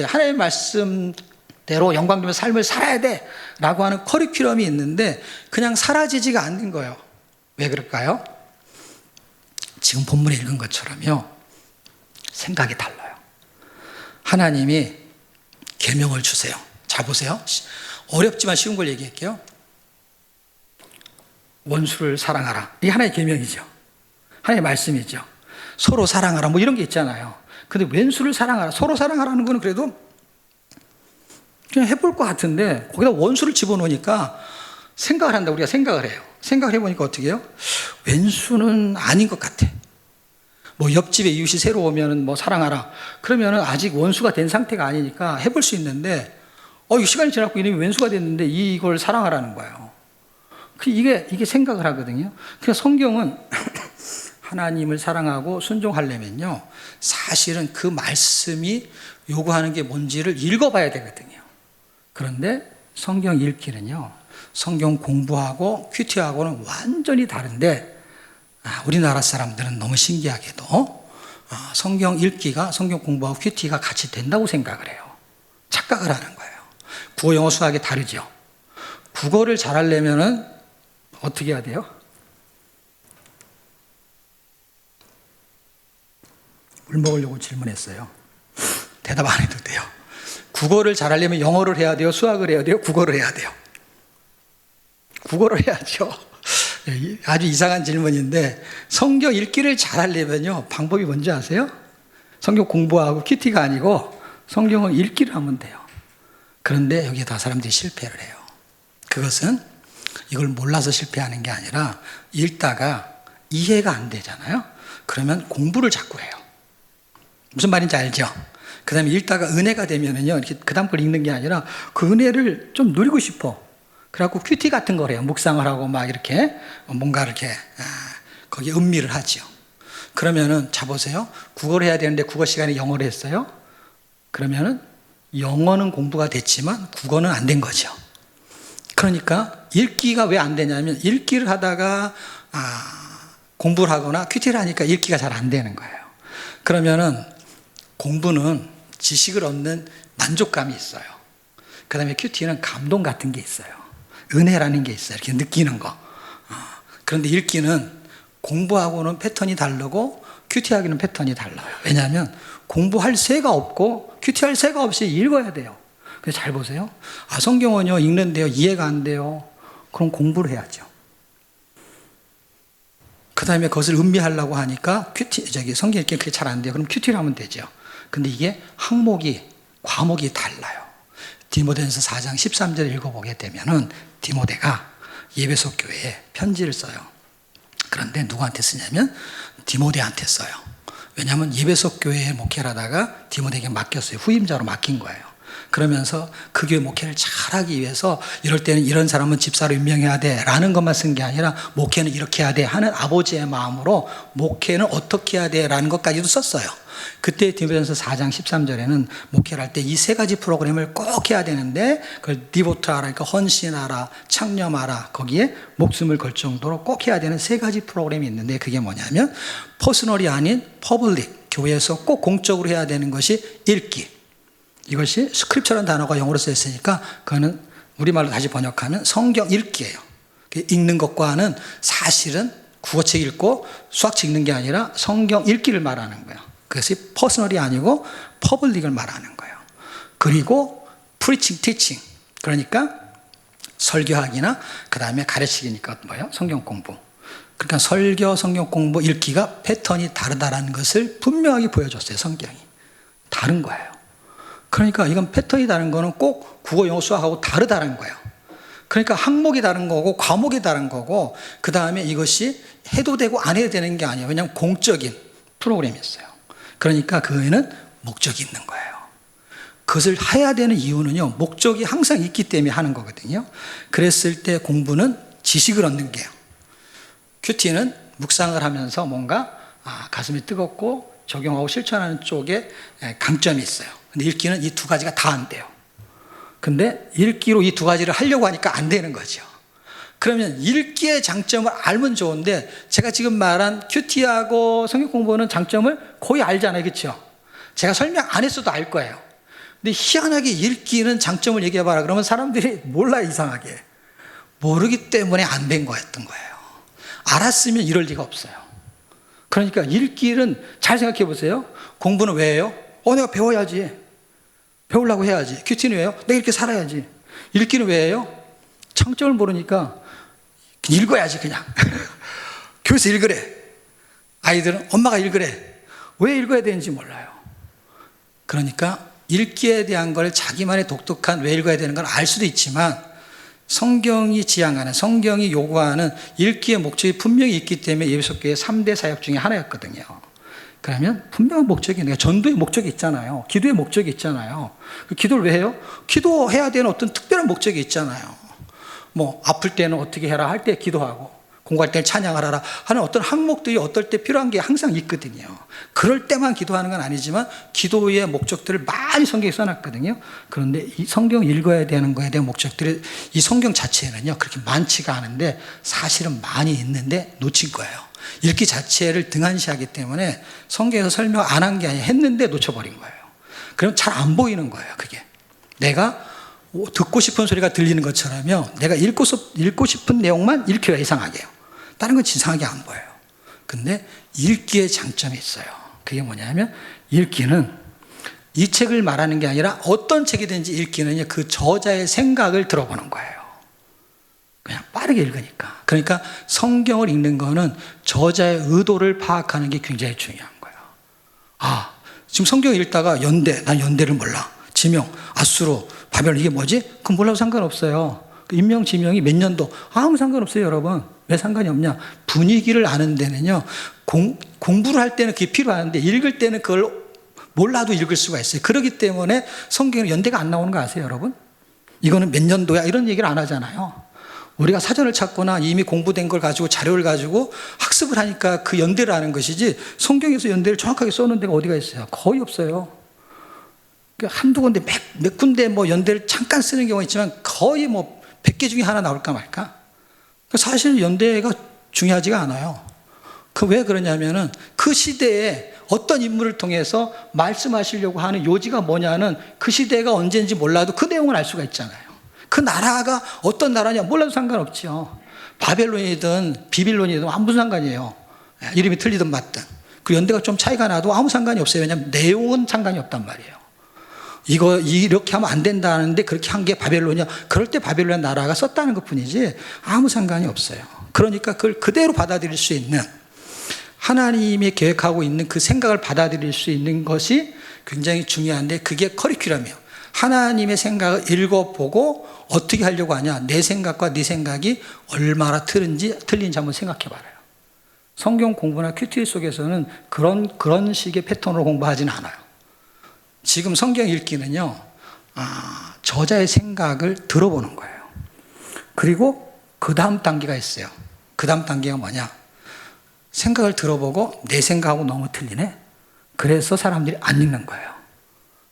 하나님의 말씀대로 영광되는 삶을 살아야 돼 라고 하는 커리큘럼이 있는데 그냥 사라지지가 않는 거예요. 왜 그럴까요? 지금 본문에 읽은 것처럼요, 생각이 달라요. 하나님이 계명을 주세요. 자, 보세요. 어렵지만 쉬운 걸 얘기할게요. 원수를 사랑하라. 이게 하나의 계명이죠. 하나의 말씀이죠. 서로 사랑하라 뭐 이런 게 있잖아요. 근데 왼수를 사랑하라, 서로 사랑하라는 거는 그래도 그냥 해볼 것 같은데 거기다 원수를 집어넣으니까 생각을 한다. 우리가 생각을 해요. 생각을 해보니까 어떻게 해요? 왼수는 아닌 것 같아. 뭐 옆집에 이웃이 새로 오면은 뭐 사랑하라. 그러면은 아직 원수가 된 상태가 아니니까 해볼 수 있는데, 시간이 지났고 이놈이 왼수가 됐는데 이걸 사랑하라는 거예요. 이게 생각을 하거든요. 그래서 성경은 하나님을 사랑하고 순종하려면요, 사실은 그 말씀이 요구하는 게 뭔지를 읽어봐야 되거든요. 그런데 성경 읽기는요, 성경 공부하고 큐티하고는 완전히 다른데, 우리나라 사람들은 너무 신기하게도 성경 읽기가 성경 공부하고 큐티가 같이 된다고 생각을 해요. 착각을 하는 거예요. 국어, 영어, 수학이 다르죠. 국어를 잘하려면은 어떻게 해야 돼요? 물 먹으려고 질문했어요. 대답 안 해도 돼요. 국어를 잘하려면 영어를 해야 돼요? 수학을 해야 돼요? 국어를 해야 돼요? 국어를 해야죠. 아주 이상한 질문인데, 성경 읽기를 잘하려면요, 방법이 뭔지 아세요? 성경 공부하고 큐티가 아니고 성경을 읽기를 하면 돼요. 그런데 여기에 다 사람들이 실패를 해요. 그것은 이걸 몰라서 실패하는 게 아니라 읽다가 이해가 안 되잖아요. 그러면 공부를 자꾸 해요. 무슨 말인지 알죠? 그 다음에 읽다가 은혜가 되면은요, 이렇게 그 다음 걸 읽는 게 아니라 그 은혜를 좀 누리고 싶어. 그래갖고 큐티 같은 걸 해요. 묵상을 하고 막 이렇게 뭔가 이렇게 거기에 음미를 하죠. 그러면은 자 보세요. 국어를 해야 되는데 국어 시간에 영어를 했어요. 그러면은 영어는 공부가 됐지만 국어는 안 된 거죠. 그러니까 읽기가 왜 안 되냐면 읽기를 하다가 공부를 하거나 큐티를 하니까 읽기가 잘 안 되는 거예요. 그러면은 공부는 지식을 얻는 만족감이 있어요. 그 다음에 큐티는 감동 같은 게 있어요. 은혜라는 게 있어요. 이렇게 느끼는 거. 그런데 읽기는 공부하고는 패턴이 다르고 큐티하기는 패턴이 달라요. 왜냐하면 공부할 새가 없고 큐티할 새가 없이 읽어야 돼요. 그래서 잘 보세요. 성경은요, 읽는데요, 이해가 안 돼요. 그럼 공부를 해야죠. 그 다음에 그것을 음미하려고 하니까 성경 읽기 그게 잘 안 돼요. 그럼 큐티를 하면 되죠. 근데 이게 과목이 달라요. 디모데전서 4장 13절 읽어보게 되면은 디모데가 예배소 교회에 편지를 써요. 그런데 누구한테 쓰냐면 디모데한테 써요. 왜냐하면 예배소 교회에 목회를 하다가 디모데에게 맡겼어요. 후임자로 맡긴 거예요. 그러면서 그 교회 목회를 잘하기 위해서 이럴 때는 이런 사람은 집사로 임명해야 돼 라는 것만 쓴 게 아니라 목회는 이렇게 해야 돼 하는 아버지의 마음으로 목회는 어떻게 해야 돼 라는 것까지도 썼어요. 그때 디모데전서 4장 13절에는 목회를 할 때 이 세 가지 프로그램을 꼭 해야 되는데 그걸 디보트하라, 그러니까 헌신하라, 창념하라, 거기에 목숨을 걸 정도로 꼭 해야 되는 세 가지 프로그램이 있는데 그게 뭐냐면 퍼스널이 아닌 퍼블릭, 교회에서 꼭 공적으로 해야 되는 것이 읽기. 이것이 스크립처라는 단어가 영어로 쓰여 있으니까 그거는 우리말로 다시 번역하면 성경 읽기예요. 읽는 것과는 사실은 국어책 읽고 수학책 읽는 게 아니라 성경 읽기를 말하는 거예요. 그것이 퍼스널이 아니고 퍼블릭을 말하는 거예요. 그리고 프리칭, 티칭, 그러니까 설교하기나 그 다음에 가르치기니까 뭐예요? 성경 공부. 그러니까 설교, 성경 공부, 읽기가 패턴이 다르다라는 것을 분명하게 보여줬어요. 성경이. 다른 거예요. 그러니까 이건 패턴이 다른 거는 꼭 국어, 영어, 수학하고 다르다는 거예요. 그러니까 항목이 다른 거고 과목이 다른 거고 그 다음에 이것이 해도 되고 안 해도 되는 게 아니에요. 왜냐하면 공적인 프로그램이었어요. 그러니까 그에는 목적이 있는 거예요. 그것을 해야 되는 이유는요, 목적이 항상 있기 때문에 하는 거거든요. 그랬을 때 공부는 지식을 얻는 게요. 큐티는 묵상을 하면서 뭔가 가슴이 뜨겁고 적용하고 실천하는 쪽에 강점이 있어요. 근데 읽기는 이 두 가지가 다 안 돼요. 근데 읽기로 이 두 가지를 하려고 하니까 안 되는 거죠. 그러면 읽기의 장점을 알면 좋은데 제가 지금 말한 큐티하고 성경 공부는 장점을 거의 알잖아요. 그렇죠? 제가 설명 안 했어도 알 거예요. 근데 희한하게 읽기는 장점을 얘기해봐라 그러면 사람들이 몰라. 이상하게 모르기 때문에 안 된 거였던 거예요. 알았으면 이럴 리가 없어요. 그러니까 읽기는 잘 생각해 보세요. 공부는 왜 해요? 내가 배워야지. 배우려고 해야지. 큐티는 왜요? 내가 이렇게 살아야지. 읽기는 왜 해요? 창점을 모르니까 읽어야지 그냥. 교회에서 읽으래. 아이들은 엄마가 읽으래. 왜 읽어야 되는지 몰라요. 그러니까 읽기에 대한 걸 자기만의 독특한 왜 읽어야 되는 걸 알 수도 있지만 성경이 지향하는, 성경이 요구하는 읽기의 목적이 분명히 있기 때문에 예배석교의 3대 사역 중에 하나였거든요. 그러면 분명한 목적이 있는 거예요. 전도의 목적이 있잖아요. 기도의 목적이 있잖아요. 기도를 왜 해요? 기도해야 되는 어떤 특별한 목적이 있잖아요. 뭐 아플 때는 어떻게 해라 할 때 기도하고, 공부할 때는 찬양을 하라 하는 어떤 항목들이 어떨 때 필요한 게 항상 있거든요. 그럴 때만 기도하는 건 아니지만 기도의 목적들을 많이 성경에 써놨거든요. 그런데 이 성경 읽어야 되는 거에 대한 목적들이 이 성경 자체에는요 그렇게 많지가 않은데 사실은 많이 있는데 놓친 거예요. 읽기 자체를 등한시하기 때문에 성경에서 설명 안 한 게 아니라 했는데 놓쳐버린 거예요. 그럼 잘 안 보이는 거예요. 그게 내가 듣고 싶은 소리가 들리는 것처럼요, 내가 읽고 싶은 내용만 읽혀야 이상하게요. 다른 건 이상하게 안 보여요. 근데 읽기의 장점이 있어요. 그게 뭐냐면 읽기는 이 책을 말하는 게 아니라 어떤 책이든지 읽기는요 그 저자의 생각을 들어보는 거예요. 그냥 빠르게 읽으니까. 그러니까 성경을 읽는 거는 저자의 의도를 파악하는 게 굉장히 중요한 거예요. 지금 성경 읽다가 연대, 난 연대를 몰라. 지명, 아수르, 바벨론 이게 뭐지? 그건 몰라도 상관없어요. 인명, 지명이 몇 년도 아무 상관없어요, 여러분. 왜 상관이 없냐? 분위기를 아는 데는요, 공부를 할 때는 그게 필요한데 읽을 때는 그걸 몰라도 읽을 수가 있어요. 그렇기 때문에 성경에 연대가 안 나오는 거 아세요, 여러분? 이거는 몇 년도야 이런 얘기를 안 하잖아요. 우리가 사전을 찾거나 이미 공부된 걸 가지고 자료를 가지고 학습을 하니까 그 연대를 아는 것이지 성경에서 연대를 정확하게 써놓은 데가 어디가 있어요? 거의 없어요. 한두 군데 몇 군데 뭐 연대를 잠깐 쓰는 경우가 있지만 거의 뭐 100개 중에 하나 나올까 말까. 사실 연대가 중요하지가 않아요. 왜 그러냐면은 그 시대에 어떤 인물을 통해서 말씀하시려고 하는 요지가 뭐냐는 그 시대가 언제인지 몰라도 그 내용을 알 수가 있잖아요. 그 나라가 어떤 나라냐 몰라도 상관없죠. 바벨론이든 비빌론이든 아무 상관이에요. 이름이 틀리든 맞든. 그 연대가 좀 차이가 나도 아무 상관이 없어요. 왜냐하면 내용은 상관이 없단 말이에요. 이거 이렇게 하면 안 된다는데 그렇게 한 게 바벨론이야. 그럴 때 바벨론 나라가 썼다는 것 뿐이지 아무 상관이 없어요. 그러니까 그걸 그대로 받아들일 수 있는, 하나님이 계획하고 있는 그 생각을 받아들일 수 있는 것이 굉장히 중요한데 그게 커리큘럼이에요. 하나님의 생각을 읽어보고 어떻게 하려고 하냐. 내 생각과 네 생각이 얼마나 틀린지 한번 생각해 봐요. 성경 공부나 큐티 속에서는 그런 식의 패턴으로 공부하지는 않아요. 지금 성경 읽기는요, 저자의 생각을 들어보는 거예요. 그리고 그 다음 단계가 있어요. 그 다음 단계가 뭐냐? 생각을 들어보고 내 생각하고 너무 틀리네? 그래서 사람들이 안 읽는 거예요.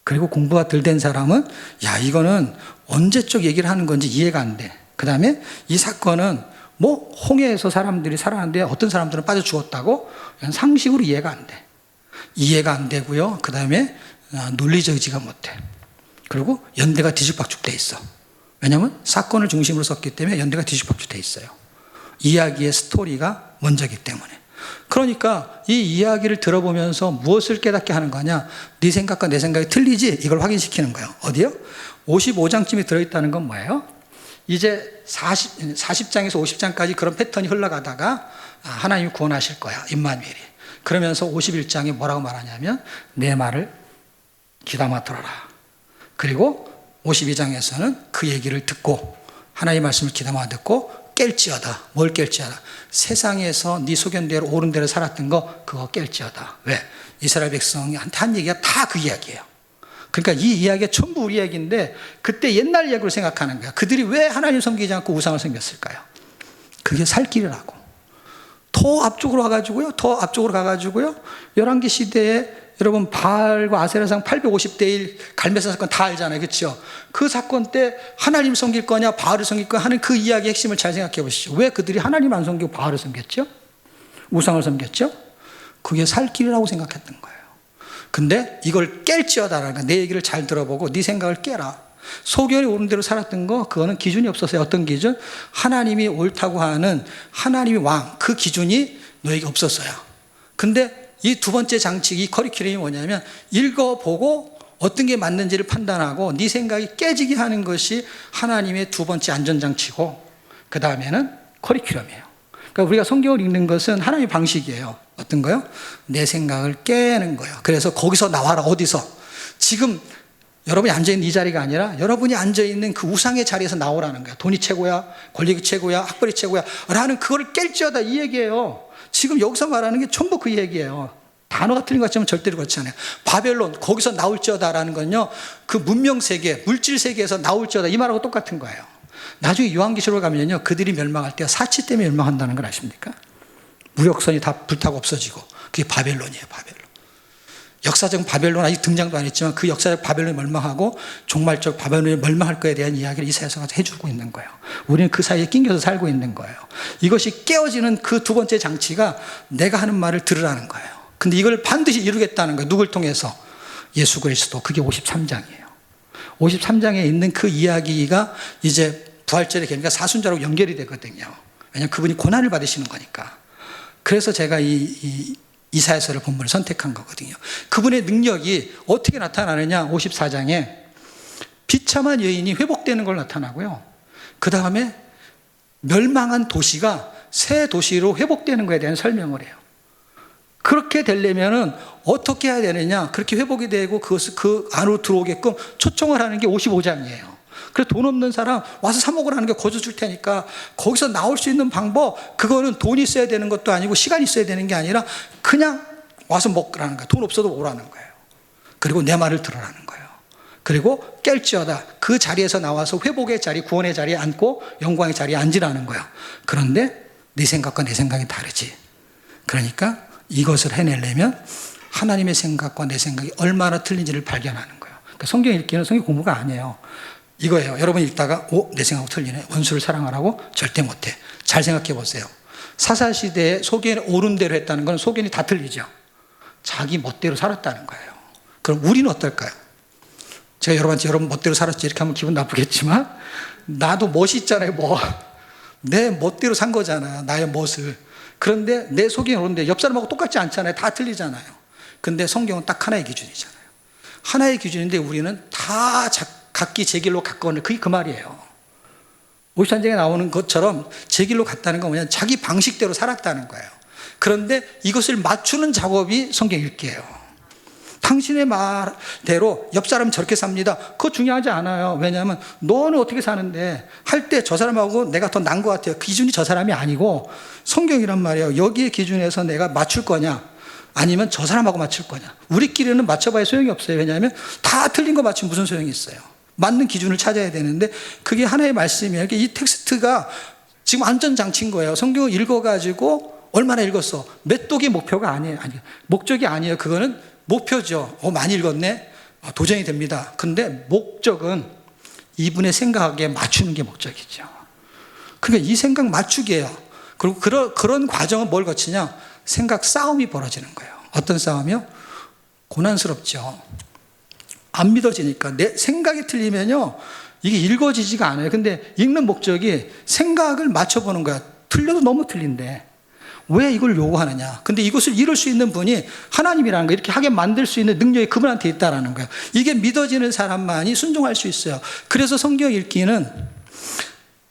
그리고 공부가 덜 된 사람은 이거는 언제적 얘기를 하는 건지 이해가 안 돼. 그 다음에 이 사건은 뭐 홍해에서 사람들이 살았는데 어떤 사람들은 빠져 죽었다고? 상식으로 이해가 안 돼. 이해가 안 되고요. 그 다음에 논리적이지가 못해. 그리고 연대가 뒤죽박죽돼 있어. 왜냐하면 사건을 중심으로 썼기 때문에 연대가 뒤죽박죽돼 있어요. 이야기의 스토리가 먼저기 때문에. 그러니까 이 이야기를 들어보면서 무엇을 깨닫게 하는 거냐? 네 생각과 내 생각이 틀리지? 이걸 확인시키는 거예요. 어디요? 55장쯤에 들어있다는 건 뭐예요? 이제 40장에서 50장까지 그런 패턴이 흘러가다가 하나님이 구원하실 거야, 임마누엘이. 그러면서 51장에 뭐라고 말하냐면 내 말을 귀담아 들어라. 그리고 52장에서는 그 얘기를 듣고 하나님의 말씀을 기다만 듣고 깰지어다. 뭘 깰지어다. 세상에서 네 소견대로 옳은 대로 살았던 거 그거 깰지어다. 왜? 이스라엘 백성한테 한 얘기가 다 그 이야기예요. 그러니까 이 이야기가 전부 우리 이야기인데 그때 옛날 이야기로 생각하는 거야. 그들이 왜 하나님 섬기지 않고 우상을 섬겼을까요? 그게 살 길이라고. 더 앞쪽으로 가가지고요. 열왕기 시대에 여러분 바알과 아세라상 850대 1 갈매사 사건 다 알잖아요. 그렇죠? 그 사건 때 하나님 섬길 거냐 바알을 섬길 거냐 하는 그 이야기의 핵심을 잘 생각해 보시죠. 왜 그들이 하나님 안 섬기고 바알을 섬겼죠? 우상을 섬겼죠? 그게 살 길이라고 생각했던 거예요. 근데 이걸 깰지어다라는 거야. 내 얘기를 잘 들어보고 네 생각을 깨라. 소견이 옳은 대로 살았던 거 그거는 기준이 없었어요. 어떤 기준? 하나님이 옳다고 하는 하나님이 왕 그 기준이 너에게 없었어요. 근데 이 두 번째 장치, 이 커리큘럼이 뭐냐면 읽어보고 어떤 게 맞는지를 판단하고 네 생각이 깨지게 하는 것이 하나님의 두 번째 안전장치고 그 다음에는 커리큘럼이에요. 그러니까 우리가 성경을 읽는 것은 하나님의 방식이에요. 어떤 거요? 내 생각을 깨는 거예요. 그래서 거기서 나와라. 어디서? 지금 여러분이 앉아있는 이 자리가 아니라 여러분이 앉아있는 그 우상의 자리에서 나오라는 거야. 돈이 최고야, 권력이 최고야, 학벌이 최고야 라는 그거를 깰지어다 이 얘기예요. 지금 여기서 말하는 게 전부 그 얘기예요. 단어가 틀린 것 같지만 절대로 그렇지 않아요. 바벨론 거기서 나올지어다라는 건요, 그 문명세계, 물질세계에서 나올지어다 이 말하고 똑같은 거예요. 나중에 요한계시록에 가면요, 그들이 멸망할 때 사치 때문에 멸망한다는 걸 아십니까? 무역선이 다 불타고 없어지고 그게 바벨론이에요. 바벨론. 역사적 바벨론 아직 등장도 안 했지만 그 역사적 바벨론이 멸망하고 종말적 바벨론이 멸망할 거에 대한 이야기를 이사야서가 해주고 있는 거예요. 우리는 그 사이에 낑겨서 살고 있는 거예요. 이것이 깨어지는 그 두 번째 장치가 내가 하는 말을 들으라는 거예요. 근데 이걸 반드시 이루겠다는 거예요. 누굴 통해서? 예수 그리스도. 그게 53장이에요. 53장에 있는 그 이야기가 이제 부활절의 계니까 사순절하고 연결이 되거든요. 왜냐하면 그분이 고난을 받으시는 거니까. 그래서 제가 이사야서를 본문을 선택한 거거든요. 그분의 능력이 어떻게 나타나느냐? 54장에 비참한 여인이 회복되는 걸 나타나고요. 그 다음에 멸망한 도시가 새 도시로 회복되는 것에 대한 설명을 해요. 그렇게 되려면은 어떻게 해야 되느냐? 그렇게 회복이 되고 그것을 그 안으로 들어오게끔 초청을 하는 게 55장이에요. 그래서 돈 없는 사람 와서 사 먹으라는 게 거저 줄 테니까 거기서 나올 수 있는 방법, 그거는 돈이 있어야 되는 것도 아니고 시간이 있어야 되는 게 아니라 그냥 와서 먹으라는 거예요. 돈 없어도 오라는 거예요. 그리고 내 말을 들으라는 거예요. 그리고 깰지어다. 그 자리에서 나와서 회복의 자리, 구원의 자리에 앉고 영광의 자리에 앉으라는 거예요. 그런데 네 생각과 내 생각이 다르지. 그러니까 이것을 해내려면 하나님의 생각과 내 생각이 얼마나 틀린지를 발견하는 거예요. 그러니까 성경 읽기는 성경 공부가 아니에요. 이거예요. 여러분이 읽다가 내 생각하고 틀리네. 원수를 사랑하라고? 절대 못해. 잘 생각해 보세요. 사사시대에 소견이 옳은 대로 했다는 건 소견이 다 틀리죠. 자기 멋대로 살았다는 거예요. 그럼 우리는 어떨까요? 제가 여러분한테 여러분 멋대로 살았지 이렇게 하면 기분 나쁘겠지만 나도 멋이 있잖아요. 내 멋대로 산 거잖아요. 나의 멋을. 그런데 내 소견이 옳은데 옆 사람하고 똑같지 않잖아요. 다 틀리잖아요. 근데 성경은 딱 하나의 기준이잖아요. 하나의 기준인데 우리는 다 각기 제 길로 가까운, 그게 그 말이에요. 53장에 나오는 것처럼 제 길로 갔다는 건 뭐냐, 자기 방식대로 살았다는 거예요. 그런데 이것을 맞추는 작업이 성경 읽기예요. 당신의 말대로 옆 사람은 저렇게 삽니다. 그거 중요하지 않아요. 왜냐하면 너는 어떻게 사는데 할 때 저 사람하고 내가 더 나은 것 같아요. 그 기준이 저 사람이 아니고 성경이란 말이에요. 여기에 기준에서 내가 맞출 거냐 아니면 저 사람하고 맞출 거냐. 우리끼리는 맞춰봐야 소용이 없어요. 왜냐하면 다 틀린 거 맞추면 무슨 소용이 있어요. 맞는 기준을 찾아야 되는데 그게 하나의 말씀이에요. 이 텍스트가 지금 안전장치인 거예요. 성경을 읽어가지고 얼마나 읽었어? 몇 독이 목표가 아니에요. 목적이 아니에요. 그거는 목표죠. 많이 읽었네. 도전이 됩니다. 근데 목적은 이분의 생각에 맞추는 게 목적이죠. 그러니까 이 생각 맞추기예요. 그리고 그런 과정은 뭘 거치냐? 생각 싸움이 벌어지는 거예요. 어떤 싸움이요? 고난스럽죠. 안 믿어지니까. 내 생각이 틀리면요, 이게 읽어지지가 않아요. 근데 읽는 목적이 생각을 맞춰보는 거야. 틀려도 너무 틀린데 왜 이걸 요구하느냐. 근데 이것을 이룰 수 있는 분이 하나님이라는 거예요. 이렇게 하게 만들 수 있는 능력이 그분한테 있다라는 거예요. 이게 믿어지는 사람만이 순종할 수 있어요. 그래서 성경 읽기는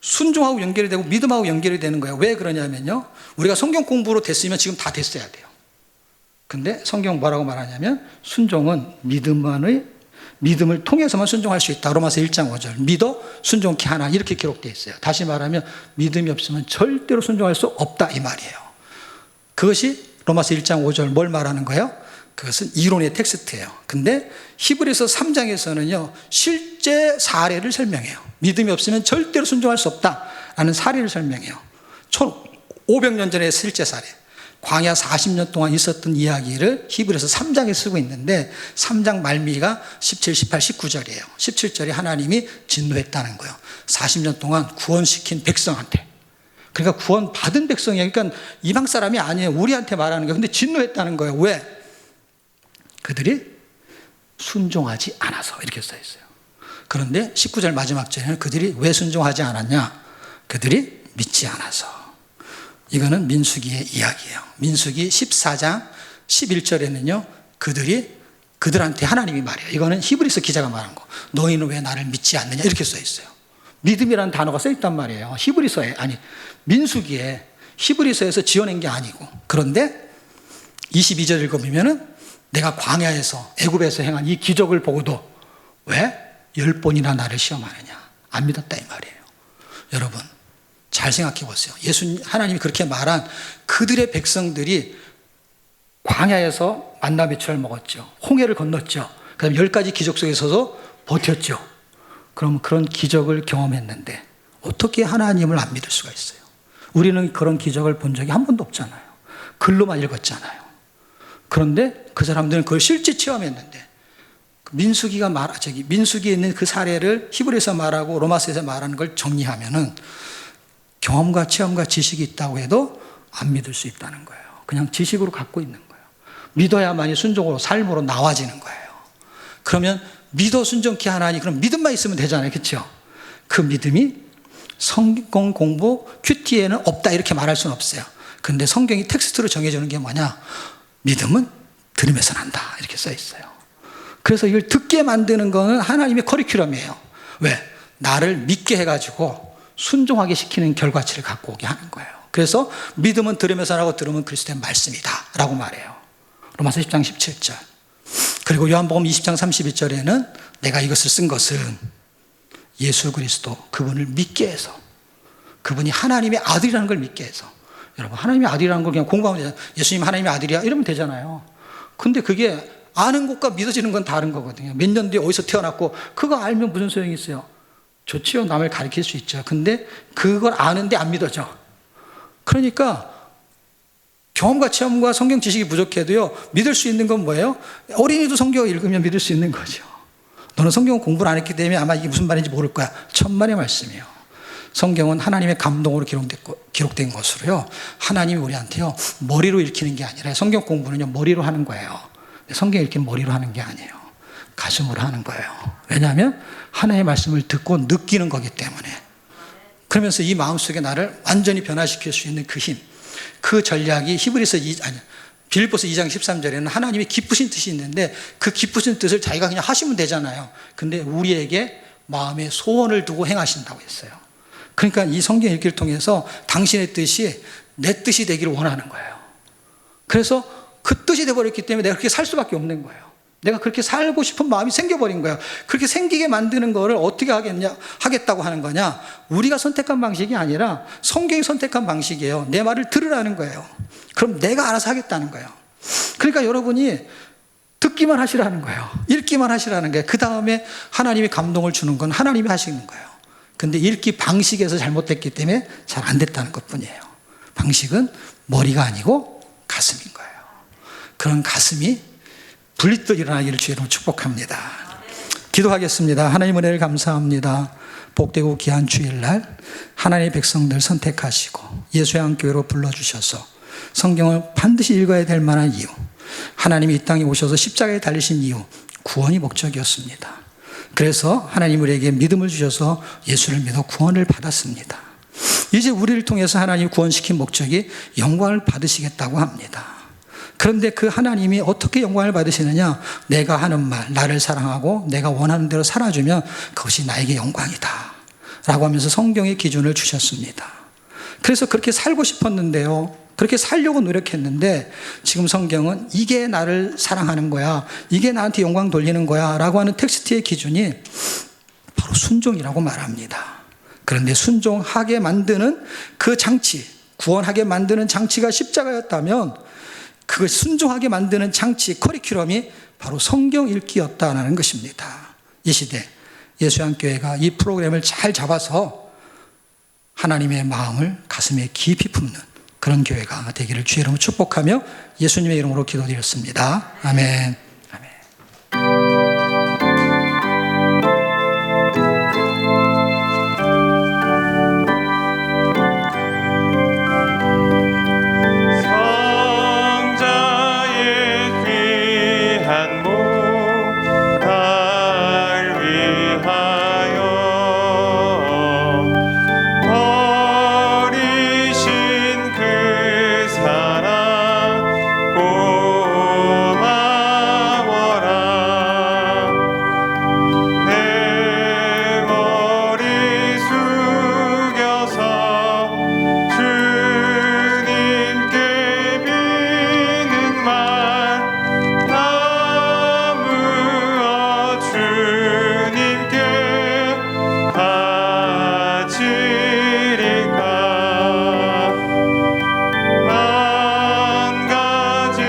순종하고 연결이 되고 믿음하고 연결이 되는 거예요. 왜 그러냐면요, 우리가 성경 공부로 됐으면 지금 다 됐어야 돼요. 근데 성경 뭐라고 말하냐면 순종은 믿음만의 믿음을 통해서만 순종할 수 있다. 로마서 1장 5절. 믿어 순종케 하나 이렇게 기록되어 있어요. 다시 말하면 믿음이 없으면 절대로 순종할 수 없다 이 말이에요. 그것이 로마서 1장 5절 뭘 말하는 거예요? 그것은 이론의 텍스트예요. 근데 히브리서 3장에서는요 실제 사례를 설명해요. 믿음이 없으면 절대로 순종할 수 없다라는 사례를 설명해요. 1500년 전의 실제 사례, 광야 40년 동안 있었던 이야기를 히브리서 3장에 쓰고 있는데 3장 말미가 17, 18, 19절이에요 17절에 하나님이 진노했다는 거예요. 40년 동안 구원시킨 백성한테, 그러니까 구원 받은 백성이에요. 그러니까 이방 사람이 아니에요. 우리한테 말하는 거예요. 근데 진노했다는 거예요. 왜? 그들이 순종하지 않아서 이렇게 써 있어요. 그런데 19절 마지막 절에는 그들이 왜 순종하지 않았냐? 그들이 믿지 않아서. 이거는 민수기의 이야기예요. 민수기 14장 11절에는요 그들한테 하나님이 말해요. 이거는 히브리서 기자가 말한 거. 너희는 왜 나를 믿지 않느냐 이렇게 써 있어요. 믿음이라는 단어가 써 있단 말이에요. 히브리서에, 아니 민수기에, 히브리서에서 지어낸 게 아니고. 그런데 22절 읽어보면은 내가 광야에서 애굽에서 행한 이 기적을 보고도 왜 10번이나 나를 시험하느냐, 안 믿었다 이 말이에요. 여러분 잘 생각해 보세요. 하나님이 그렇게 말한 그들의 백성들이 광야에서 만나 배추를 먹었죠. 홍해를 건넜죠. 그 다음에 10가지 기적 속에서도 버텼죠. 그럼 그런 기적을 경험했는데 어떻게 하나님을 안 믿을 수가 있어요? 우리는 그런 기적을 본 적이 한 번도 없잖아요. 글로만 읽었잖아요. 그런데 그 사람들은 그걸 실제 체험했는데 민수기에 있는 그 사례를 히브리서 말하고 로마서에서 말하는 걸 정리하면은 경험과 체험과 지식이 있다고 해도 안 믿을 수 있다는 거예요. 그냥 지식으로 갖고 있는 거예요. 믿어야만이 순종으로 삶으로 나와지는 거예요. 그러면 믿어 순종케 하나니, 그럼 믿음만 있으면 되잖아요. 그렇죠? 그 믿음이 성경 공부 큐티에는 없다 이렇게 말할 수는 없어요. 근데 성경이 텍스트로 정해주는 게 뭐냐? 믿음은 들으면서 난다 이렇게 써 있어요. 그래서 이걸 듣게 만드는 거는 하나님의 커리큘럼이에요. 왜? 나를 믿게 해가지고 순종하게 시키는 결과치를 갖고 오게 하는 거예요. 그래서 믿음은 들으면서 하고 들으면 그리스도의 말씀이다 라고 말해요. 로마서 10장 17절. 그리고 요한복음 20장 32절에는 내가 이것을 쓴 것은 예수 그리스도 그분을 믿게 해서, 그분이 하나님의 아들이라는 걸 믿게 해서. 여러분 하나님의 아들이라는 걸 그냥 공부하면 되잖아요. 예수님 하나님의 아들이야 이러면 되잖아요. 근데 그게 아는 것과 믿어지는 건 다른 거거든요. 몇 년 뒤에 어디서 태어났고 그거 알면 무슨 소용이 있어요? 좋지요. 남을 가르칠 수 있죠. 근데 그걸 아는데 안 믿어져. 그러니까 경험과 체험과 성경 지식이 부족해도요 믿을 수 있는 건 뭐예요? 어린이도 성경을 읽으면 믿을 수 있는 거죠. 너는 성경 공부를 안 했기 때문에 아마 이게 무슨 말인지 모를 거야. 천만의 말씀이에요. 성경은 하나님의 감동으로 기록된 것으로요 하나님이 우리한테요 머리로 읽히는 게 아니라, 성경 공부는요 머리로 하는 거예요. 성경 읽기는 머리로 하는 게 아니에요. 가슴으로 하는 거예요. 왜냐하면 하나님의 말씀을 듣고 느끼는 거기 때문에. 그러면서 이 마음속에 나를 완전히 변화시킬 수 있는 그 힘, 그 전략이 빌립보서 2장 13절에는 하나님이 기쁘신 뜻이 있는데 그 기쁘신 뜻을 자기가 그냥 하시면 되잖아요. 근데 우리에게 마음에 소원을 두고 행하신다고 했어요. 그러니까 이 성경 읽기를 통해서 당신의 뜻이 내 뜻이 되기를 원하는 거예요. 그래서 그 뜻이 되어버렸기 때문에 내가 그렇게 살 수밖에 없는 거예요. 내가 그렇게 살고 싶은 마음이 생겨버린 거예요. 그렇게 생기게 만드는 거를 어떻게 하겠다고 하는 거냐? 우리가 선택한 방식이 아니라 성경이 선택한 방식이에요. 내 말을 들으라는 거예요. 그럼 내가 알아서 하겠다는 거예요. 그러니까 여러분이 듣기만 하시라는 거예요. 읽기만 하시라는 거예요. 그 다음에 하나님이 감동을 주는 건 하나님이 하시는 거예요. 근데 읽기 방식에서 잘못됐기 때문에 잘 안 됐다는 것뿐이에요. 방식은 머리가 아니고 가슴인 거예요. 그런 가슴이 불릿듯 일어나기를 주의 이름으로 축복합니다. 기도하겠습니다. 하나님 은혜를 감사합니다. 복되고 귀한 주일날 하나님의 백성들 선택하시고 예수의 한교회로 불러주셔서 성경을 반드시 읽어야 될 만한 이유, 하나님이 이 땅에 오셔서 십자가에 달리신 이유, 구원이 목적이었습니다. 그래서 하나님 우리에게 믿음을 주셔서 예수를 믿어 구원을 받았습니다. 이제 우리를 통해서 하나님이 구원시킨 목적이 영광을 받으시겠다고 합니다. 그런데 그 하나님이 어떻게 영광을 받으시느냐? 내가 하는 말, 나를 사랑하고 내가 원하는 대로 살아주면 그것이 나에게 영광이다 라고 하면서 성경의 기준을 주셨습니다. 그래서 그렇게 살고 싶었는데요 그렇게 살려고 노력했는데 지금 성경은 이게 나를 사랑하는 거야, 이게 나한테 영광 돌리는 거야 라고 하는 텍스트의 기준이 바로 순종이라고 말합니다. 그런데 순종하게 만드는 그 장치, 구원하게 만드는 장치가 십자가였다면 그 순종하게 만드는 장치, 커리큘럼이 바로 성경 읽기였다는 것입니다. 이 시대 예수양교회가 이 프로그램을 잘 잡아서 하나님의 마음을 가슴에 깊이 품는 그런 교회가 되기를 주의 이름으로 축복하며 예수님의 이름으로 기도드렸습니다. 아멘. 아멘. 성자의 귀한 몸 날 위하여 버리신 그 사랑 고마워라. 내 머리 숙여서 주님께 비는 말 나무어 주님께 바치리까. 만 가지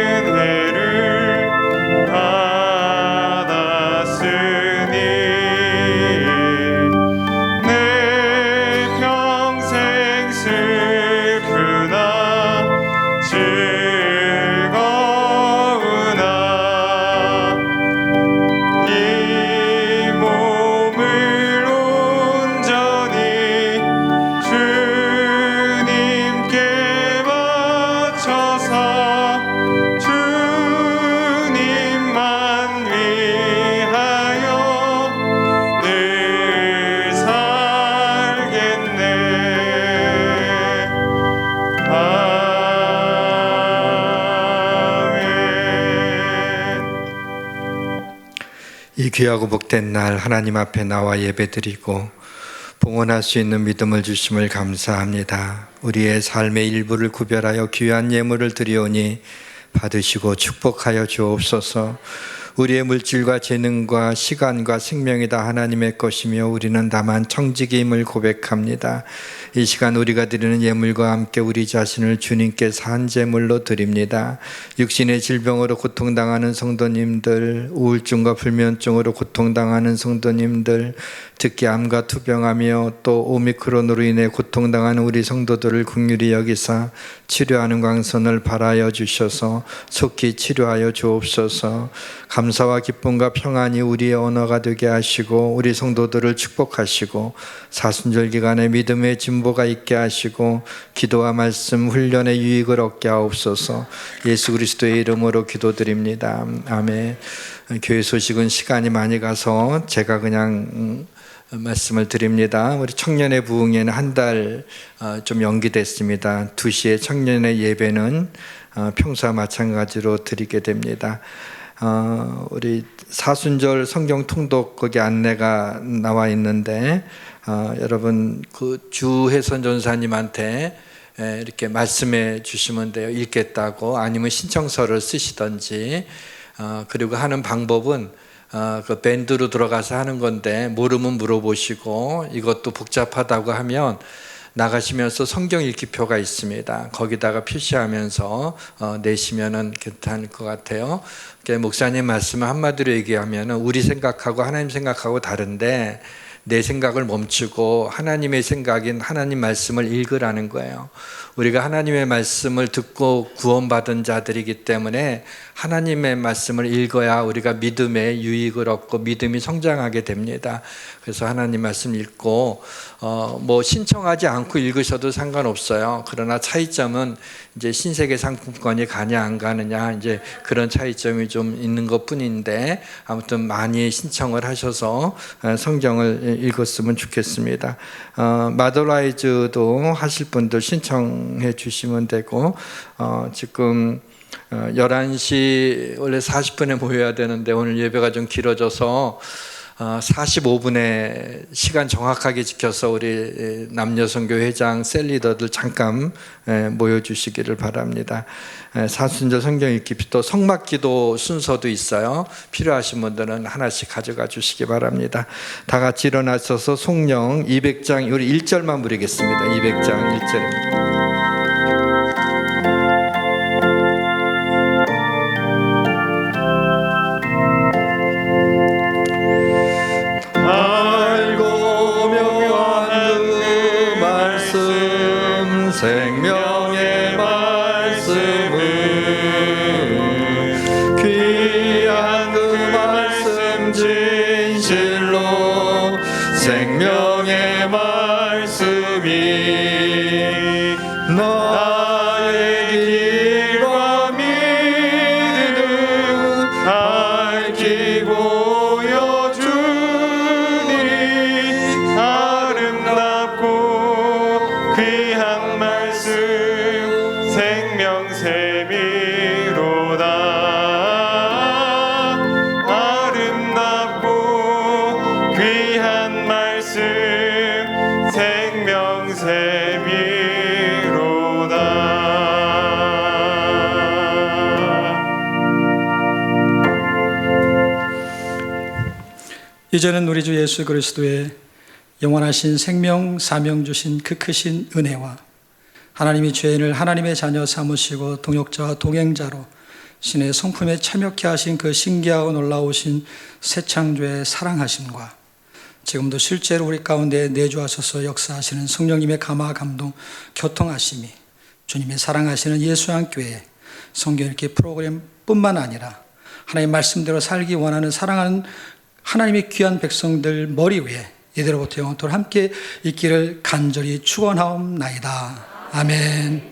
은혜를 받았으니 내 평생 슬프나 즐거우나 이 몸을 온전히 주님께 바쳐서 주님만 위하여 늘 살겠네. 아멘. 이 귀하고 복된 날 하나님 앞에 나와 예배드리고 봉헌할 수 있는 믿음을 주심을 감사합니다. 우리의 삶의 일부를 구별하여 귀한 예물을 드리오니 받으시고 축복하여 주옵소서. 우리의 물질과 재능과 시간과 생명이 다 하나님의 것이며 우리는 다만 청지기임을 고백합니다. 이 시간 우리가 드리는 예물과 함께 우리 자신을 주님께 산 제물로 드립니다. 육신의 질병으로 고통당하는 성도님들, 우울증과 불면증으로 고통당하는 성도님들, 특히 암과 투병하며 또 오미크론으로 인해 고통당하는 우리 성도들을 긍휼히 여기사 치료하는 광선을 발하여 주셔서 속히 치료하여 주옵소서. 감사와 기쁨과 평안이 우리의 언어가 되게 하시고 우리 성도들을 축복하시고 사순절 기간에 믿음의 진보가 있게 하시고 기도와 말씀 훈련의 유익을 얻게 하옵소서. 예수 그리스도의 이름으로 기도드립니다. 아멘. 교회 소식은 시간이 많이 가서 제가 그냥 말씀을 드립니다. 우리 청년의 부흥회는 한 달 좀 연기됐습니다. 2시에 청년의 예배는 평소와 마찬가지로 드리게 됩니다. 우리 사순절 성경 통독 거기 안내가 나와 있는데 여러분 그 주혜선 전사님한테 이렇게 말씀해 주시면 돼요. 읽겠다고 아니면 신청서를 쓰시던지 그리고 하는 방법은 그 밴드로 들어가서 하는 건데 모르면 물어보시고 이것도 복잡하다고 하면 나가시면서 성경 읽기표가 있습니다. 거기다가 표시하면서 내시면은 괜찮을 것 같아요. 목사님 말씀을 한마디로 얘기하면은 우리 생각하고 하나님 생각하고 다른데 내 생각을 멈추고 하나님의 생각인 하나님 말씀을 읽으라는 거예요. 우리가 하나님의 말씀을 듣고 구원받은 자들이기 때문에 하나님의 말씀을 읽어야 우리가 믿음의 유익을 얻고 믿음이 성장하게 됩니다. 그래서 하나님 말씀 읽고 뭐 신청하지 않고 읽으셔도 상관없어요. 그러나 차이점은 이제 신세계 상품권이 가냐 안 가느냐 이제 그런 차이점이 좀 있는 것뿐인데 아무튼 많이 신청을 하셔서 성경을 읽었으면 좋겠습니다. 마더라이즈도 하실 분들 신청해 주시면 되고 지금 11시 원래 40분에 모여야 되는데 오늘 예배가 좀 길어져서 45분의 시간 정확하게 지켜서 우리 남녀선교회장 셀리더들 잠깐 모여주시기를 바랍니다. 사순절 성경 읽기 또 성막기도 순서도 있어요. 필요하신 분들은 하나씩 가져가 주시기 바랍니다. 다 같이 일어나셔서 송령 200장 우리 1절만 부르겠습니다. 200장 1절입니다. 생명의 말씀은 귀한 그 말씀 진실로 생명의 말씀이 나의 길과 믿음 밝히 보여주니 아름답고 귀한 말씀 생명샘이로다. 아름답고 귀한 말씀 생명샘이로다. 이제는 우리 주 예수 그리스도의 영원하신 생명 사명 주신 그 크신 은혜와 하나님이 죄인을 하나님의 자녀 삼으시고 동역자와 동행자로 신의 성품에 참여케 하신 그 신기하고 놀라우신 새 창조의 사랑하심과 지금도 실제로 우리 가운데 내주하셔서 역사하시는 성령님의 감화 감동 교통하심이 주님의 사랑하시는 예수양교회 성경 읽기 프로그램 뿐만 아니라 하나님의 말씀대로 살기 원하는 사랑하는 하나님의 귀한 백성들 머리 위에 이대로부터 영원토록 함께 있기를 간절히 축원하옵나이다. 아멘.